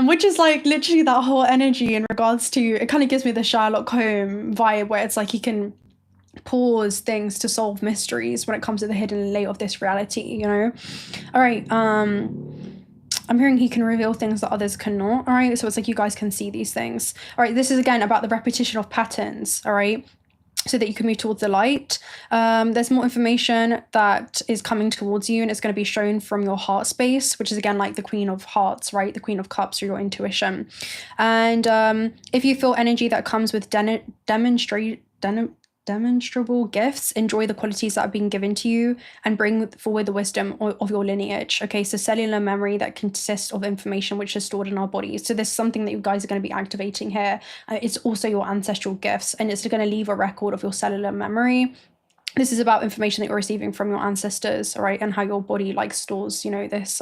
which is like literally that whole energy in regards to, it kind of gives me the Sherlock Holmes vibe, where it's like he can pause things to solve mysteries when it comes to the hidden layer of this reality, you know? All right, I'm hearing he can reveal things that others cannot, all right? So it's like you guys can see these things. All right, this is again about the repetition of patterns, all right? So that you can move towards the light. There's more information that is coming towards you, and it's going to be shown from your heart space, which is again like the Queen of Hearts, right? The Queen of Cups, or your intuition. And if you feel energy that comes with demonstrable gifts, enjoy the qualities that are being given to you and bring forward the wisdom of your lineage. Okay, so cellular memory that consists of information which is stored in our bodies. So this is something that you guys are going to be activating here. It's also your ancestral gifts, and it's going to leave a record of your cellular memory. This is about information that you're receiving from your ancestors, all right, and how your body, like, stores, you know, this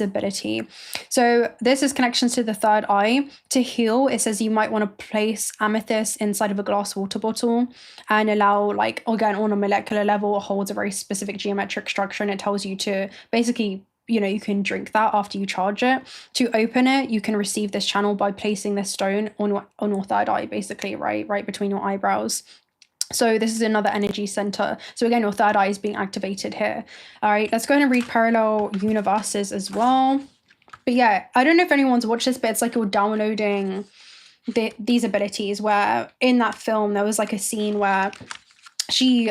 ability. So this is connections to the 3rd eye. To heal, it says you might want to place amethyst inside of a glass water bottle and allow, like, again, on a molecular level, it holds a very specific geometric structure, and it tells you to basically, you know, you can drink that after you charge it. To open it, you can receive this channel by placing this stone on your 3rd eye, basically, right between your eyebrows. So this is another energy center. So again, your third eye is being activated here. All right, let's go ahead and read parallel universes as well. But yeah, I don't know if anyone's watched this, but it's like you're downloading these abilities, where in that film there was like a scene where she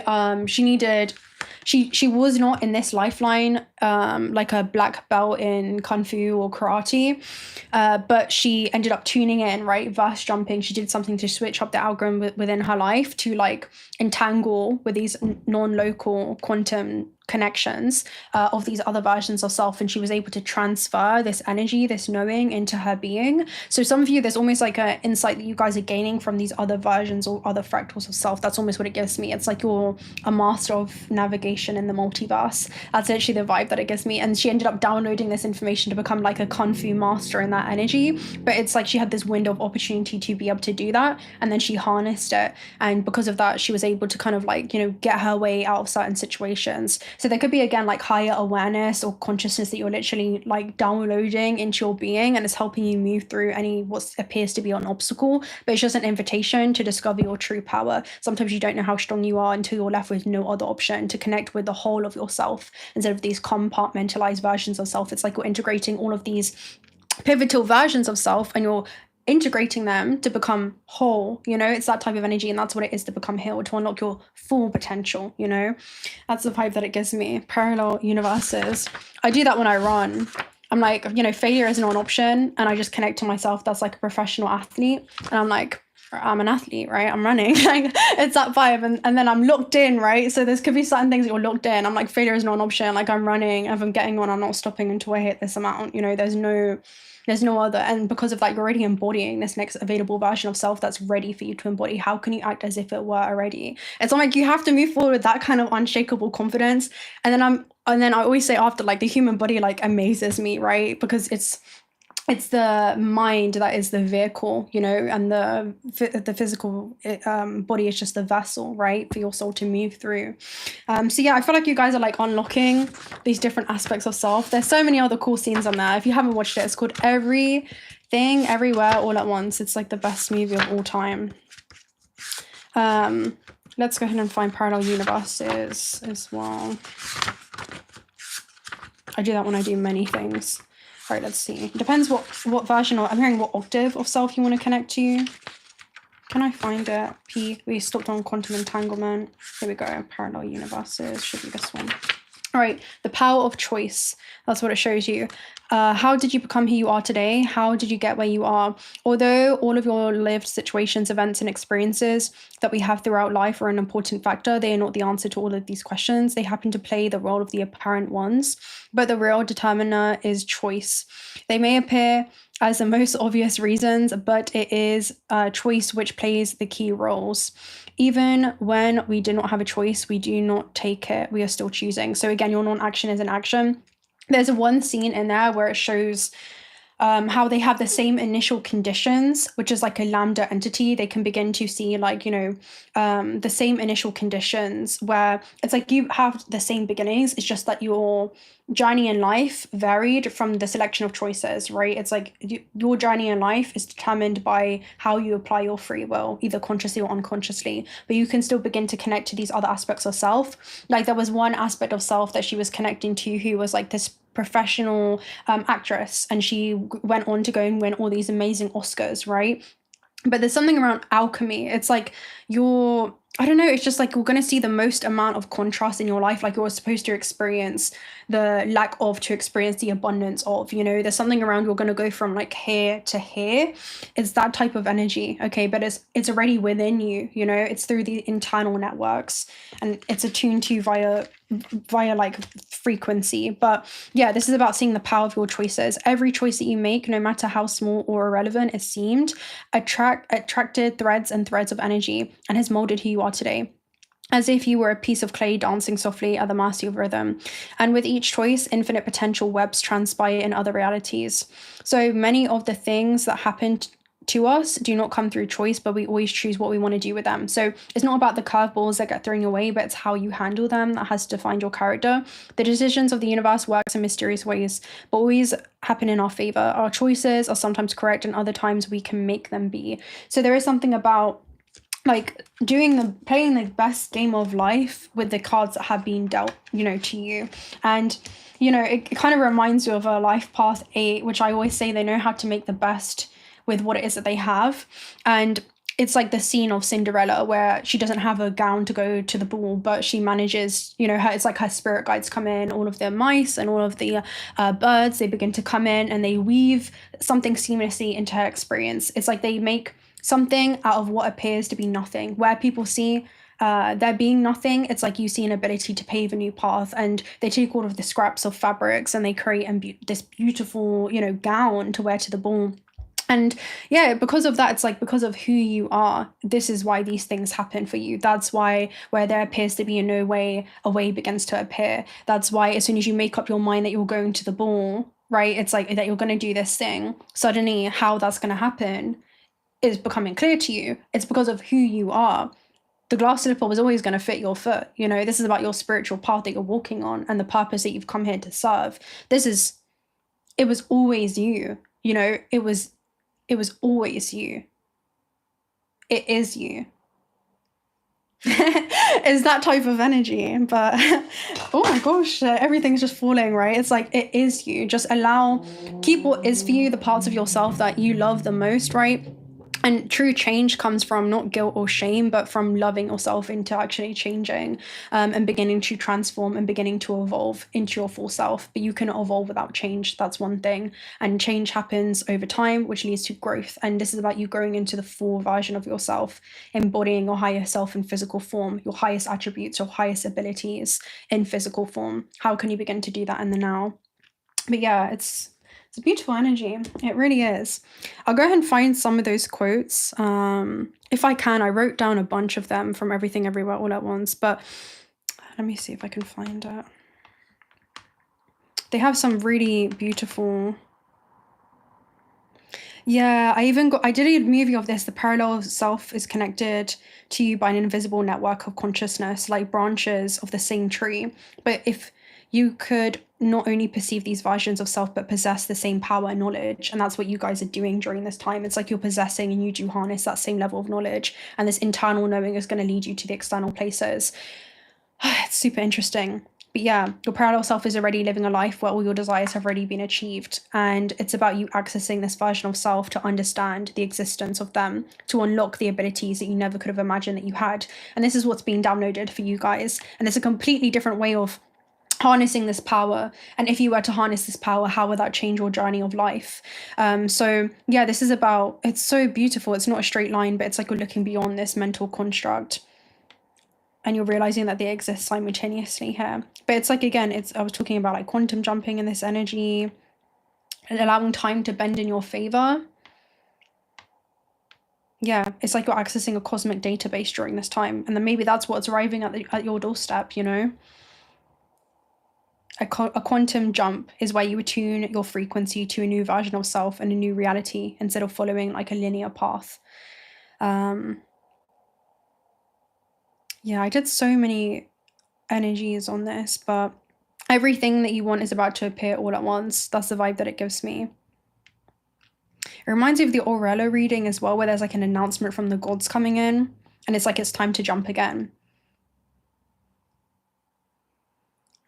was not in this lifeline like a black belt in kung fu or karate, but she ended up tuning in, right, verse jumping. She did something to switch up the algorithm within her life to like entangle with these non-local quantum connections of these other versions of self, and she was able to transfer this energy, this knowing, into her being. So some of you, there's almost like an insight that you guys are gaining from these other versions or other fractals of self. That's almost what it gives me. It's like you're a master of navigation in the multiverse. That's literally the vibe that it gives me. And she ended up downloading this information to become like a kung fu master in that energy, but it's like she had this window of opportunity to be able to do that, and then she harnessed it, and because of that she was able to kind of like, you know, get her way out of certain situations. So there could be, again, like higher awareness or consciousness that you're literally like downloading into your being, and it's helping you move through any what appears to be an obstacle, but it's just an invitation to discover your true power. Sometimes you don't know how strong you are until you're left with no other option to connect with the whole of yourself instead of these compartmentalized versions of self. It's like you're integrating all of these pivotal versions of self and you're integrating them to become whole, you know. It's that type of energy, and that's what it is to become healed, to unlock your full potential, you know. That's the vibe that it gives me. Parallel universes, I do that when I run. I'm like, you know, failure is not an option, and I just connect to myself that's like a professional athlete, and I'm like, I'm an athlete, right? I'm running. Like, it's that vibe, and then I'm locked in, right? So there's could be certain things that you're locked in. I'm like, failure is not an option. Like, I'm running. If I'm getting one, I'm not stopping until I hit this amount, you know. There's no other. And because of that, you're already embodying this next available version of self that's ready for you to embody. How can you act as if it were already? It's like you have to move forward with that kind of unshakable confidence. And then I always say after, like, the human body like amazes me, right? Because it's the mind that is the vehicle, you know, and the physical body is just the vessel, right, for your soul to move through. So yeah, I feel like you guys are like unlocking these different aspects of self. There's so many other cool scenes on there. If you haven't watched it, it's called Everything Everywhere All at Once. It's like the best movie of all time. Let's go ahead and find parallel universes as well. I do that when I do many things. All right, let's see. It depends what version, or I'm hearing what octave of self you want to connect to. Can I find it? We stopped on quantum entanglement. Here we go. Parallel universes should be this one. All right, the power of choice. That's what it shows you. How did you become who you are today? How did you get where you are? Although all of your lived situations, events, and experiences that we have throughout life are an important factor, they are not the answer to all of these questions. They happen to play the role of the apparent ones, but the real determiner is choice. They may appear as the most obvious reasons, but it is choice which plays the key roles. Even when we do not have a choice, we do not take it, we are still choosing. So again, your non-action is an action. There's one scene in there where it shows how they have the same initial conditions, which is like a lambda entity. They can begin to see, like, you know, the same initial conditions where it's like you have the same beginnings. It's just that your journey in life varied from the selection of choices, right? It's like your journey in life is determined by how you apply your free will, either consciously or unconsciously, but you can still begin to connect to these other aspects of self. Like, there was one aspect of self that she was connecting to who was like this professional actress, and she went on to go and win all these amazing Oscars, right? But there's something around alchemy. It's like I don't know, it's just like you're going to see the most amount of contrast in your life. Like, you're supposed to experience the lack of to experience the abundance of, you know. There's something around you're going to go from like here to here. It's that type of energy, okay? But it's already within you, you know. It's through the internal networks, and it's attuned to via like frequency. But yeah, this is about seeing the power of your choices. Every choice that you make, no matter how small or irrelevant it seemed, attracted threads and threads of energy and has molded who you are today, as if you were a piece of clay dancing softly at the mercy of rhythm. And with each choice, infinite potential webs transpire in other realities. So many of the things that happened to us do not come through choice, but we always choose what we want to do with them. So it's not about the curveballs that get thrown your way, but it's how you handle them that has defined your character. The decisions of the universe works in mysterious ways, but always happen in our favor. Our choices are sometimes correct, and other times we can make them be. So there is something about like playing the best game of life with the cards that have been dealt, you know, to you. And you know, it kind of reminds you of a life path 8, which I always say they know how to make the best with what it is that they have. And it's like the scene of Cinderella where she doesn't have a gown to go to the ball, but she manages, you know, it's like her spirit guides come in, all of the mice and all of the birds, they begin to come in and they weave something seamlessly into her experience. It's like they make something out of what appears to be nothing. Where people see there being nothing, it's like you see an ability to pave a new path, and they take all of the scraps of fabrics and they create this beautiful, you know, gown to wear to the ball. And yeah, because of that, it's like because of who you are, this is why these things happen for you. That's why where there appears to be no way, a way begins to appear. That's why as soon as you make up your mind that you're going to the ball, right, it's like that you're going to do this thing, suddenly how that's going to happen is becoming clear to you. It's because of who you are. The glass slipper was always going to fit your foot. You know, this is about your spiritual path that you're walking on and the purpose that you've come here to serve. It was always you, you know, it was always you. It is you. It's that type of energy. But oh my gosh, everything's just falling, right? It's like it is you. Just keep what is for you, the parts of yourself that you love the most, right? And true change comes from not guilt or shame, but from loving yourself into actually changing and beginning to transform and beginning to evolve into your full self. But you cannot evolve without change. That's one thing. And change happens over time, which leads to growth. And this is about you growing into the full version of yourself, embodying your higher self in physical form, your highest attributes, your highest abilities in physical form. How can you begin to do that in the now? But yeah, it's a beautiful energy. It really is. I'll go ahead and find some of those quotes. If I can, I wrote down a bunch of them from Everything Everywhere All at Once, but let me see if I can find it. They have some really beautiful... Yeah, I did a movie of this. The parallel self is connected to you by an invisible network of consciousness, like branches of the same tree. But if you could not only perceive these versions of self, but possess the same power and knowledge. And that's what you guys are doing during this time. It's like you're possessing and you do harness that same level of knowledge. And this internal knowing is going to lead you to the external places. It's super interesting. But yeah, your parallel self is already living a life where all your desires have already been achieved. And it's about you accessing this version of self to understand the existence of them, to unlock the abilities that you never could have imagined that you had. And this is what's being downloaded for you guys. And it's a completely different way of harnessing this power. And if you were to harness this power, how would that change your journey of life? So yeah, this is about, it's so beautiful. It's not a straight line, but it's like you're looking beyond this mental construct and you're realizing that they exist simultaneously here. But it's like, again, I was talking about like quantum jumping in this energy and allowing time to bend in your favor. Yeah, it's like you're accessing a cosmic database during this time. And then maybe that's what's arriving at your doorstep, you know? A quantum jump is where you attune your frequency to a new version of self and a new reality instead of following like a linear path. Yeah, I did so many energies on this, but everything that you want is about to appear all at once. That's the vibe that it gives me. It reminds me of the Aurora reading as well, where there's like an announcement from the gods coming in and it's like it's time to jump again.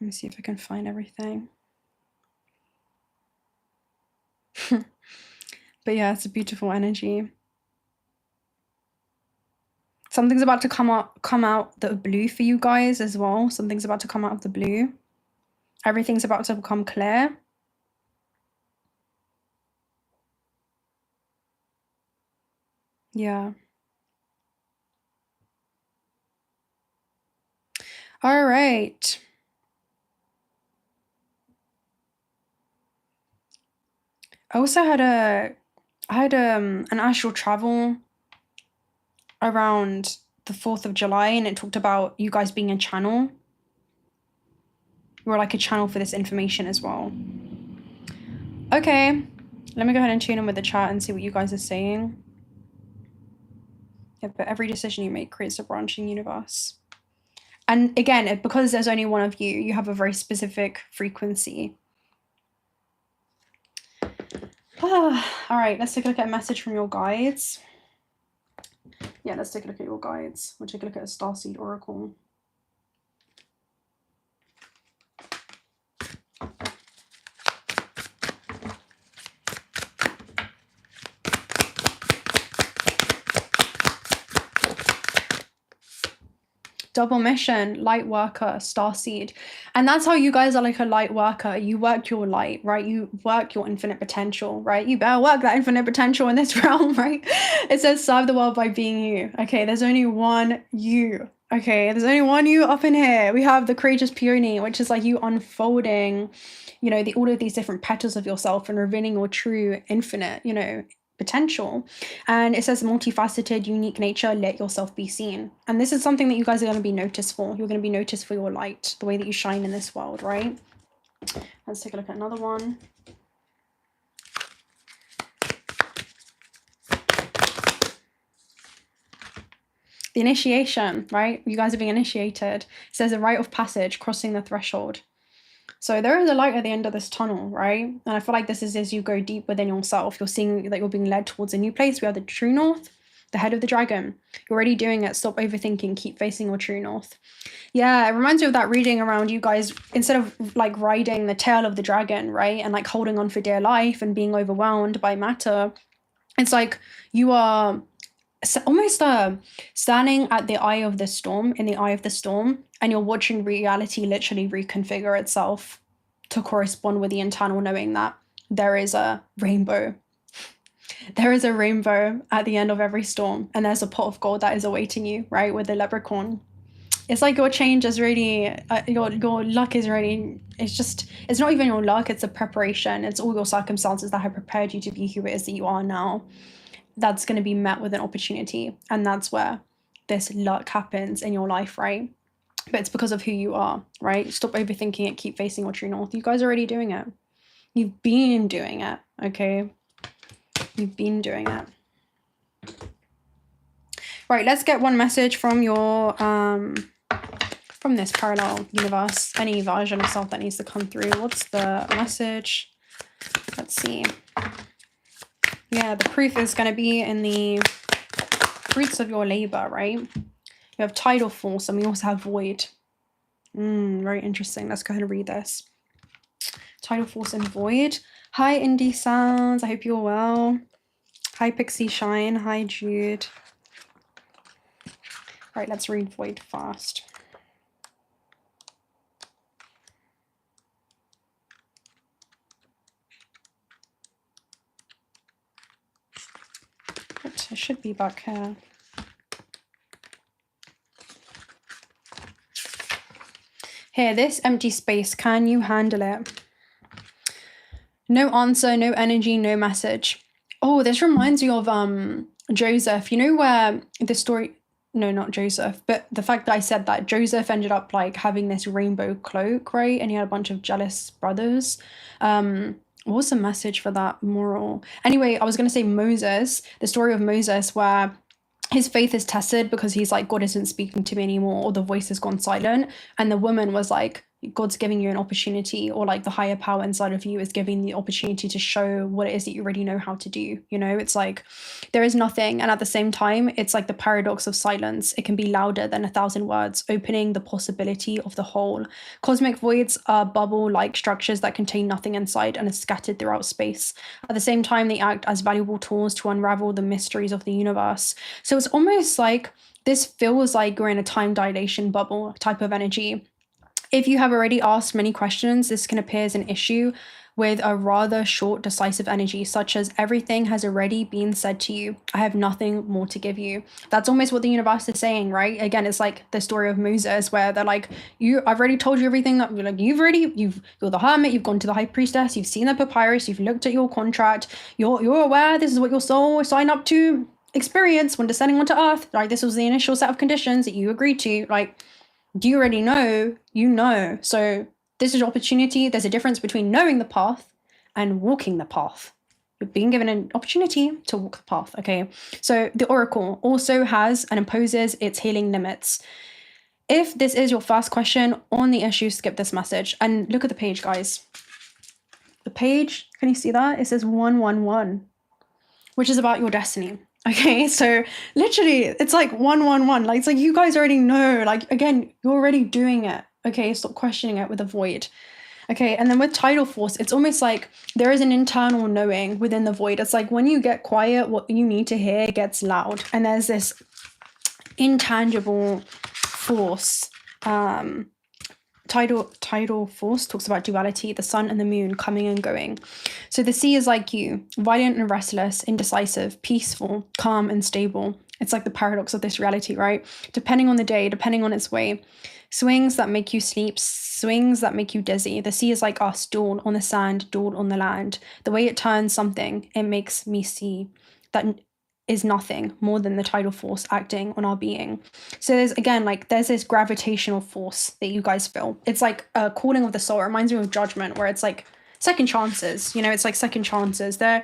Let me see if I can find everything. But yeah, it's a beautiful energy. Something's about to come out the blue for you guys as well. Something's about to come out of the blue. Everything's about to become clear. Yeah. All right. I also had an astral travel around the 4th of July, and it talked about you guys being a channel. You were like a channel for this information as well. Okay, let me go ahead and tune in with the chat and see what you guys are saying. Yeah, but every decision you make creates a branching universe. And again, because there's only one of you, you have a very specific frequency. All right, let's take a look at a message from your guides. Yeah, let's take a look at your guides. We'll take a look at a starseed oracle. Double mission, light worker, starseed. And that's how you guys are like a light worker. You work your light, right? You work your infinite potential, right? You better work that infinite potential in this realm, right? It says serve the world by being you. Okay, there's only one you. Okay, there's only one you up in here. We have the courageous peony, which is like you unfolding, you know, all of these different petals of yourself and revealing your true infinite, you know, potential. And it says multifaceted, unique nature, let yourself be seen. And this is something that you guys are going to be noticed for. You're going to be noticed for your light, the way that you shine in this world, right? Let's take a look at another one. The initiation, right? You guys are being initiated. It says a rite of passage, crossing the threshold. So there is a light at the end of this tunnel, right? And I feel like this is as you go deep within yourself, you're seeing that you're being led towards a new place. We have the true north, the head of the dragon. You're already doing it. Stop overthinking. Keep facing your true north. Yeah, it reminds me of that reading around you guys, instead of like riding the tail of the dragon, right? And like holding on for dear life and being overwhelmed by matter. It's like you are almost standing at the eye of the storm, in the eye of the storm, and you're watching reality literally reconfigure itself to correspond with the internal knowing that there is a rainbow. There is a rainbow at the end of every storm, and there's a pot of gold that is awaiting you, right, with the leprechaun. It's like your change is really, your luck is really, it's not even your luck, it's a preparation. It's all your circumstances that have prepared you to be who it is that you are now. That's going to be met with an opportunity. And that's where this luck happens in your life, right? But it's because of who you are, right? Stop overthinking it. Keep facing your true north. You guys are already doing it. You've been doing it, okay? You've been doing it. Right, let's get one message from your, from this parallel universe. Any version of self that needs to come through. What's the message? Let's see. Yeah, the proof is going to be in the fruits of your labor, right? You have tidal force, and we also have void. Very interesting. Let's go ahead and read this. Tidal force and void. Hi, Indie Sounds. I hope you're well. Hi, Pixie Shine. Hi, Jude. All right, let's read void first. It should be back here. Here, this empty space, can you handle it? No answer, no energy, no message. Oh, this reminds me of Joseph. You know where the story, no, not Joseph, but the fact that I said that Joseph ended up like having this rainbow cloak, right? And he had a bunch of jealous brothers. What was the message for that moral? Anyway, I was going to say Moses, the story of Moses, where his faith is tested because he's like, God isn't speaking to me anymore, or the voice has gone silent. And the woman was like, God's giving you an opportunity, or like the higher power inside of you is giving the opportunity to show what it is that you already know how to do. You know, it's like there is nothing. And at the same time, it's like the paradox of silence. It can be louder than 1,000 words, opening the possibility of the whole. Cosmic voids are bubble-like structures that contain nothing inside and are scattered throughout space. At the same time, they act as valuable tools to unravel the mysteries of the universe. So it's almost like this feels like we're in a time dilation bubble type of energy. If you have already asked many questions, this can appear as an issue with a rather short, decisive energy, such as everything has already been said to you. I have nothing more to give you. That's almost what the universe is saying, right? Again, it's like the story of Moses, where they're like, I've already told you everything that like you're the hermit, you've gone to the high priestess, you've seen the papyrus, you've looked at your contract, you're aware this is what your soul signed up to experience when descending onto earth. Like this was the initial set of conditions that you agreed to. Like, you already know, you know. So this is your opportunity. There's a difference between knowing the path and walking the path. You're being given an opportunity to walk the path, okay? So the oracle also has and imposes its healing limits. If this is your first question on the issue, skip this message. And look at the page, guys. The page, can you see that? It says 111, which is about your destiny. Okay, so literally it's like 111. Like, it's like you guys already know. Like, again, you're already doing it. Okay, stop questioning it with a void. Okay, and then with tidal force, it's almost like there is an internal knowing within the void. It's like when you get quiet, what you need to hear gets loud. And there's this intangible force. Tidal force talks about duality, the sun and the moon coming and going. So the sea is like you, violent and restless, indecisive, peaceful, calm and stable. It's like the paradox of this reality, right? Depending on the day, depending on its way. Swings that make you sleep, swings that make you dizzy. The sea is like us, dawn on the sand, dawn on the land. The way it turns something, it makes me see that is nothing more than the tidal force acting on our being. So there's, again, like there's this gravitational force that you guys feel. It's like a calling of the soul. It reminds me of Judgment, where it's like second chances. You know, it's like second chances. There,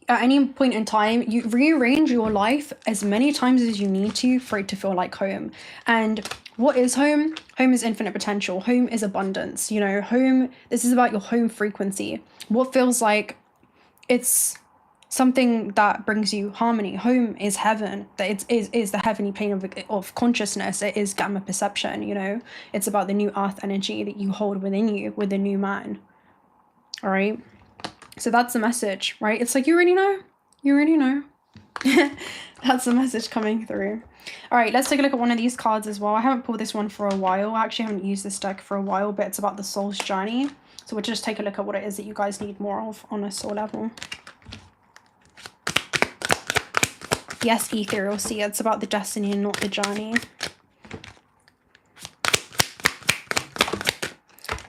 at any point in time, you rearrange your life as many times as you need to for it to feel like home. And what is home? Home is infinite potential. Home is abundance. You know, home, this is about your home frequency. What feels like it's something that brings you harmony. Home is heaven. That is the heavenly plane of consciousness. It is gamma perception, you know. It's about the new earth energy that you hold within you with the new man. All right. So that's the message, right? It's like, you already know. You already know. That's the message coming through. All right, let's take a look at one of these cards as well. I haven't pulled this one for a while. I actually haven't used this deck for a while, but it's about the soul's journey. So we'll just take a look at what it is that you guys need more of on a soul level. Yes, ethereal sea. It's about the destiny and not the journey.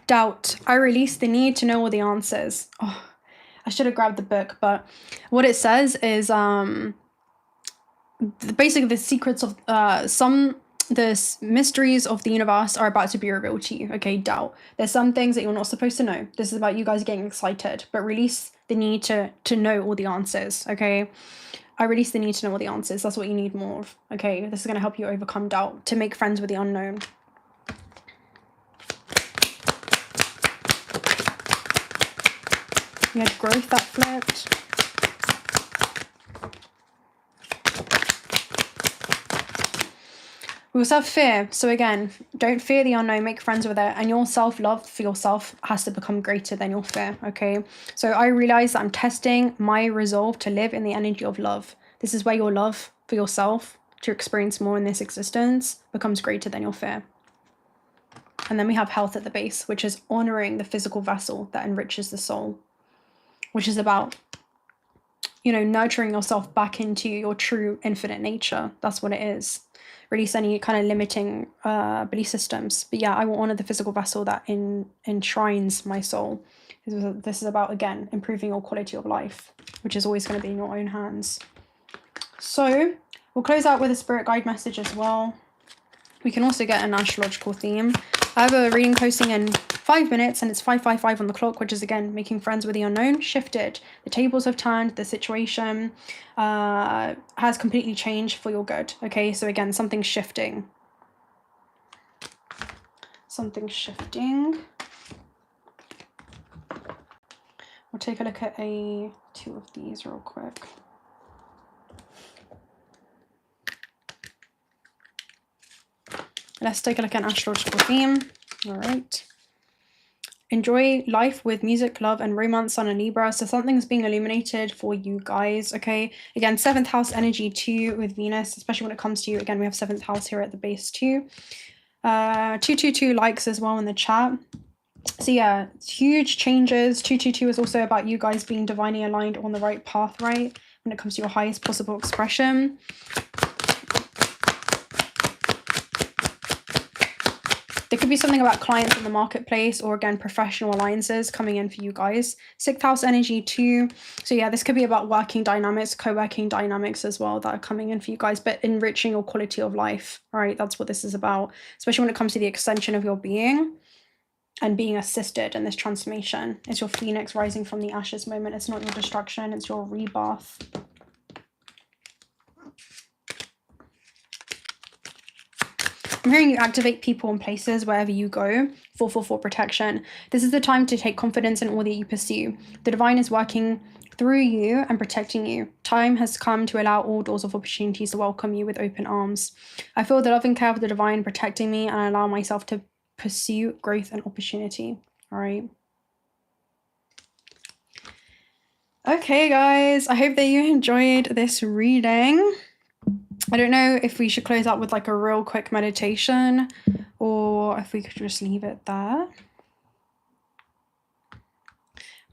Doubt. I release the need to know all the answers. Oh, I should have grabbed the book, but what it says is basically the secrets of the mysteries of the universe are about to be revealed to you. Okay, doubt. There's some things that you're not supposed to know. This is about you guys getting excited, but release the need to know all the answers. Okay, I release the need to know all the answers. That's what you need more of. Okay, this is going to help you overcome doubt, to make friends with the unknown. You had growth that flipped. We also have fear. So again, don't fear the unknown, make friends with it. And your self-love for yourself has to become greater than your fear, okay? So I realize that I'm testing my resolve to live in the energy of love. This is where your love for yourself, to experience more in this existence, becomes greater than your fear. And then we have health at the base, which is honoring the physical vessel that enriches the soul, which is about, you know, nurturing yourself back into your true infinite nature. That's what it is. Release any kind of limiting belief systems. But yeah, I will honor the physical vessel that enshrines my soul. This is about, again, improving your quality of life, which is always going to be in your own hands. So we'll close out with a spirit guide message as well. We can also get an astrological theme. I have a reading posting in 5 minutes, and it's 5:55 on the clock, which is, again, making friends with the unknown. Shifted. The tables have turned. The situation has completely changed for your good. Okay, so again, something's shifting. Something's shifting. We'll take a look at two of these real quick. Let's take a look at an astrological theme. All right. Enjoy life with music, love, and romance, Sun and Libra. So something's being illuminated for you guys, okay? Again, 7th house energy too with Venus, especially when it comes to you. Again, we have 7th house here at the base too. 222 likes as well in the chat. So yeah, huge changes. 222 is also about you guys being divinely aligned on the right path, right? When it comes to your highest possible expression. There could be something about clients in the marketplace, or again, professional alliances coming in for you guys. 6th house energy too. So yeah, this could be about working dynamics, co-working dynamics as well that are coming in for you guys, but enriching your quality of life, right? That's what this is about, especially when it comes to the extension of your being and being assisted in this transformation. It's your phoenix rising from the ashes moment. It's not your destruction, it's your rebirth. I'm hearing you activate people and places wherever you go. 444 protection. This is the time to take confidence in all that you pursue. The divine is working through you and protecting you. Time has come to allow all doors of opportunities to welcome you with open arms. I feel the loving care of the divine protecting me, and I allow myself to pursue growth and opportunity. All right. Okay, guys, I hope that you enjoyed this reading. I don't know if we should close out with like a real quick meditation or if we could just leave it there.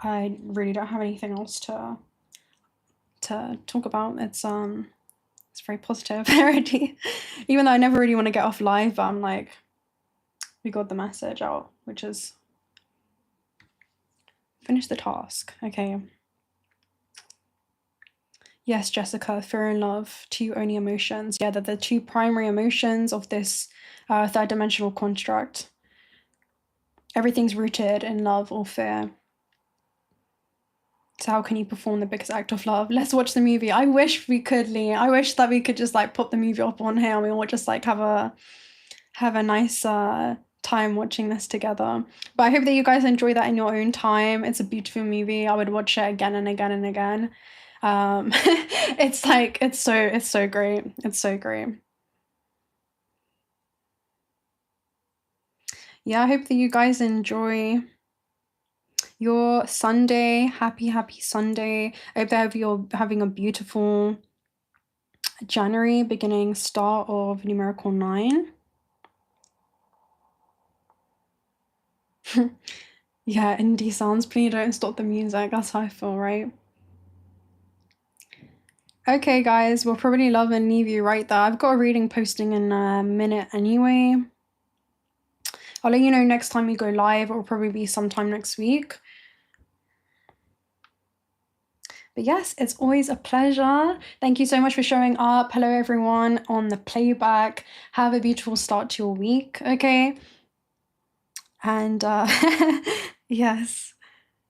I really don't have anything else to talk about. It's very positive already. Even though I never really want to get off live, but I'm like, we got the message out, which is finish the task. Okay. Yes, Jessica, fear and love, two only emotions. Yeah, they're the two primary emotions of this third dimensional construct. Everything's rooted in love or fear. So how can you perform the biggest act of love? Let's watch the movie. I wish we could, Lee. I wish that we could just like pop the movie up on here and we all just like have a nice time watching this together. But I hope that you guys enjoy that in your own time. It's a beautiful movie. I would watch it again and again and again. It's like it's so great. It's so great. Yeah, I hope that you guys enjoy your Sunday. Happy Sunday. I hope that you're having a beautiful January, beginning start of numerical 9. Yeah, indie sounds, please don't stop the music. That's how I feel, right? Okay, guys, we'll probably love and leave you right there. I've got a reading posting in a minute anyway. I'll let you know next time we go live. It will probably be sometime next week. But yes, it's always a pleasure. Thank you so much for showing up. Hello, everyone on the playback. Have a beautiful start to your week, okay? And yes,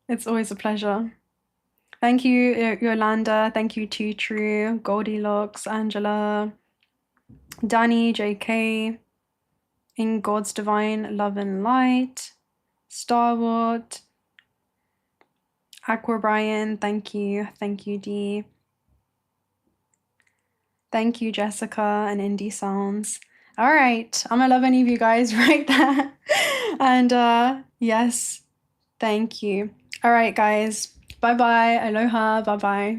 it's always a pleasure. Thank you, Yolanda. Thank you, True, Goldilocks, Angela, Danny, JK, in God's divine love and light, Starwood, Aqua Brian, thank you, D. Thank you, Jessica and Indie Sounds. All right, I'm gonna love any of you guys right there. And yes, thank you. All right, guys. Bye-bye. Aloha. Bye-bye.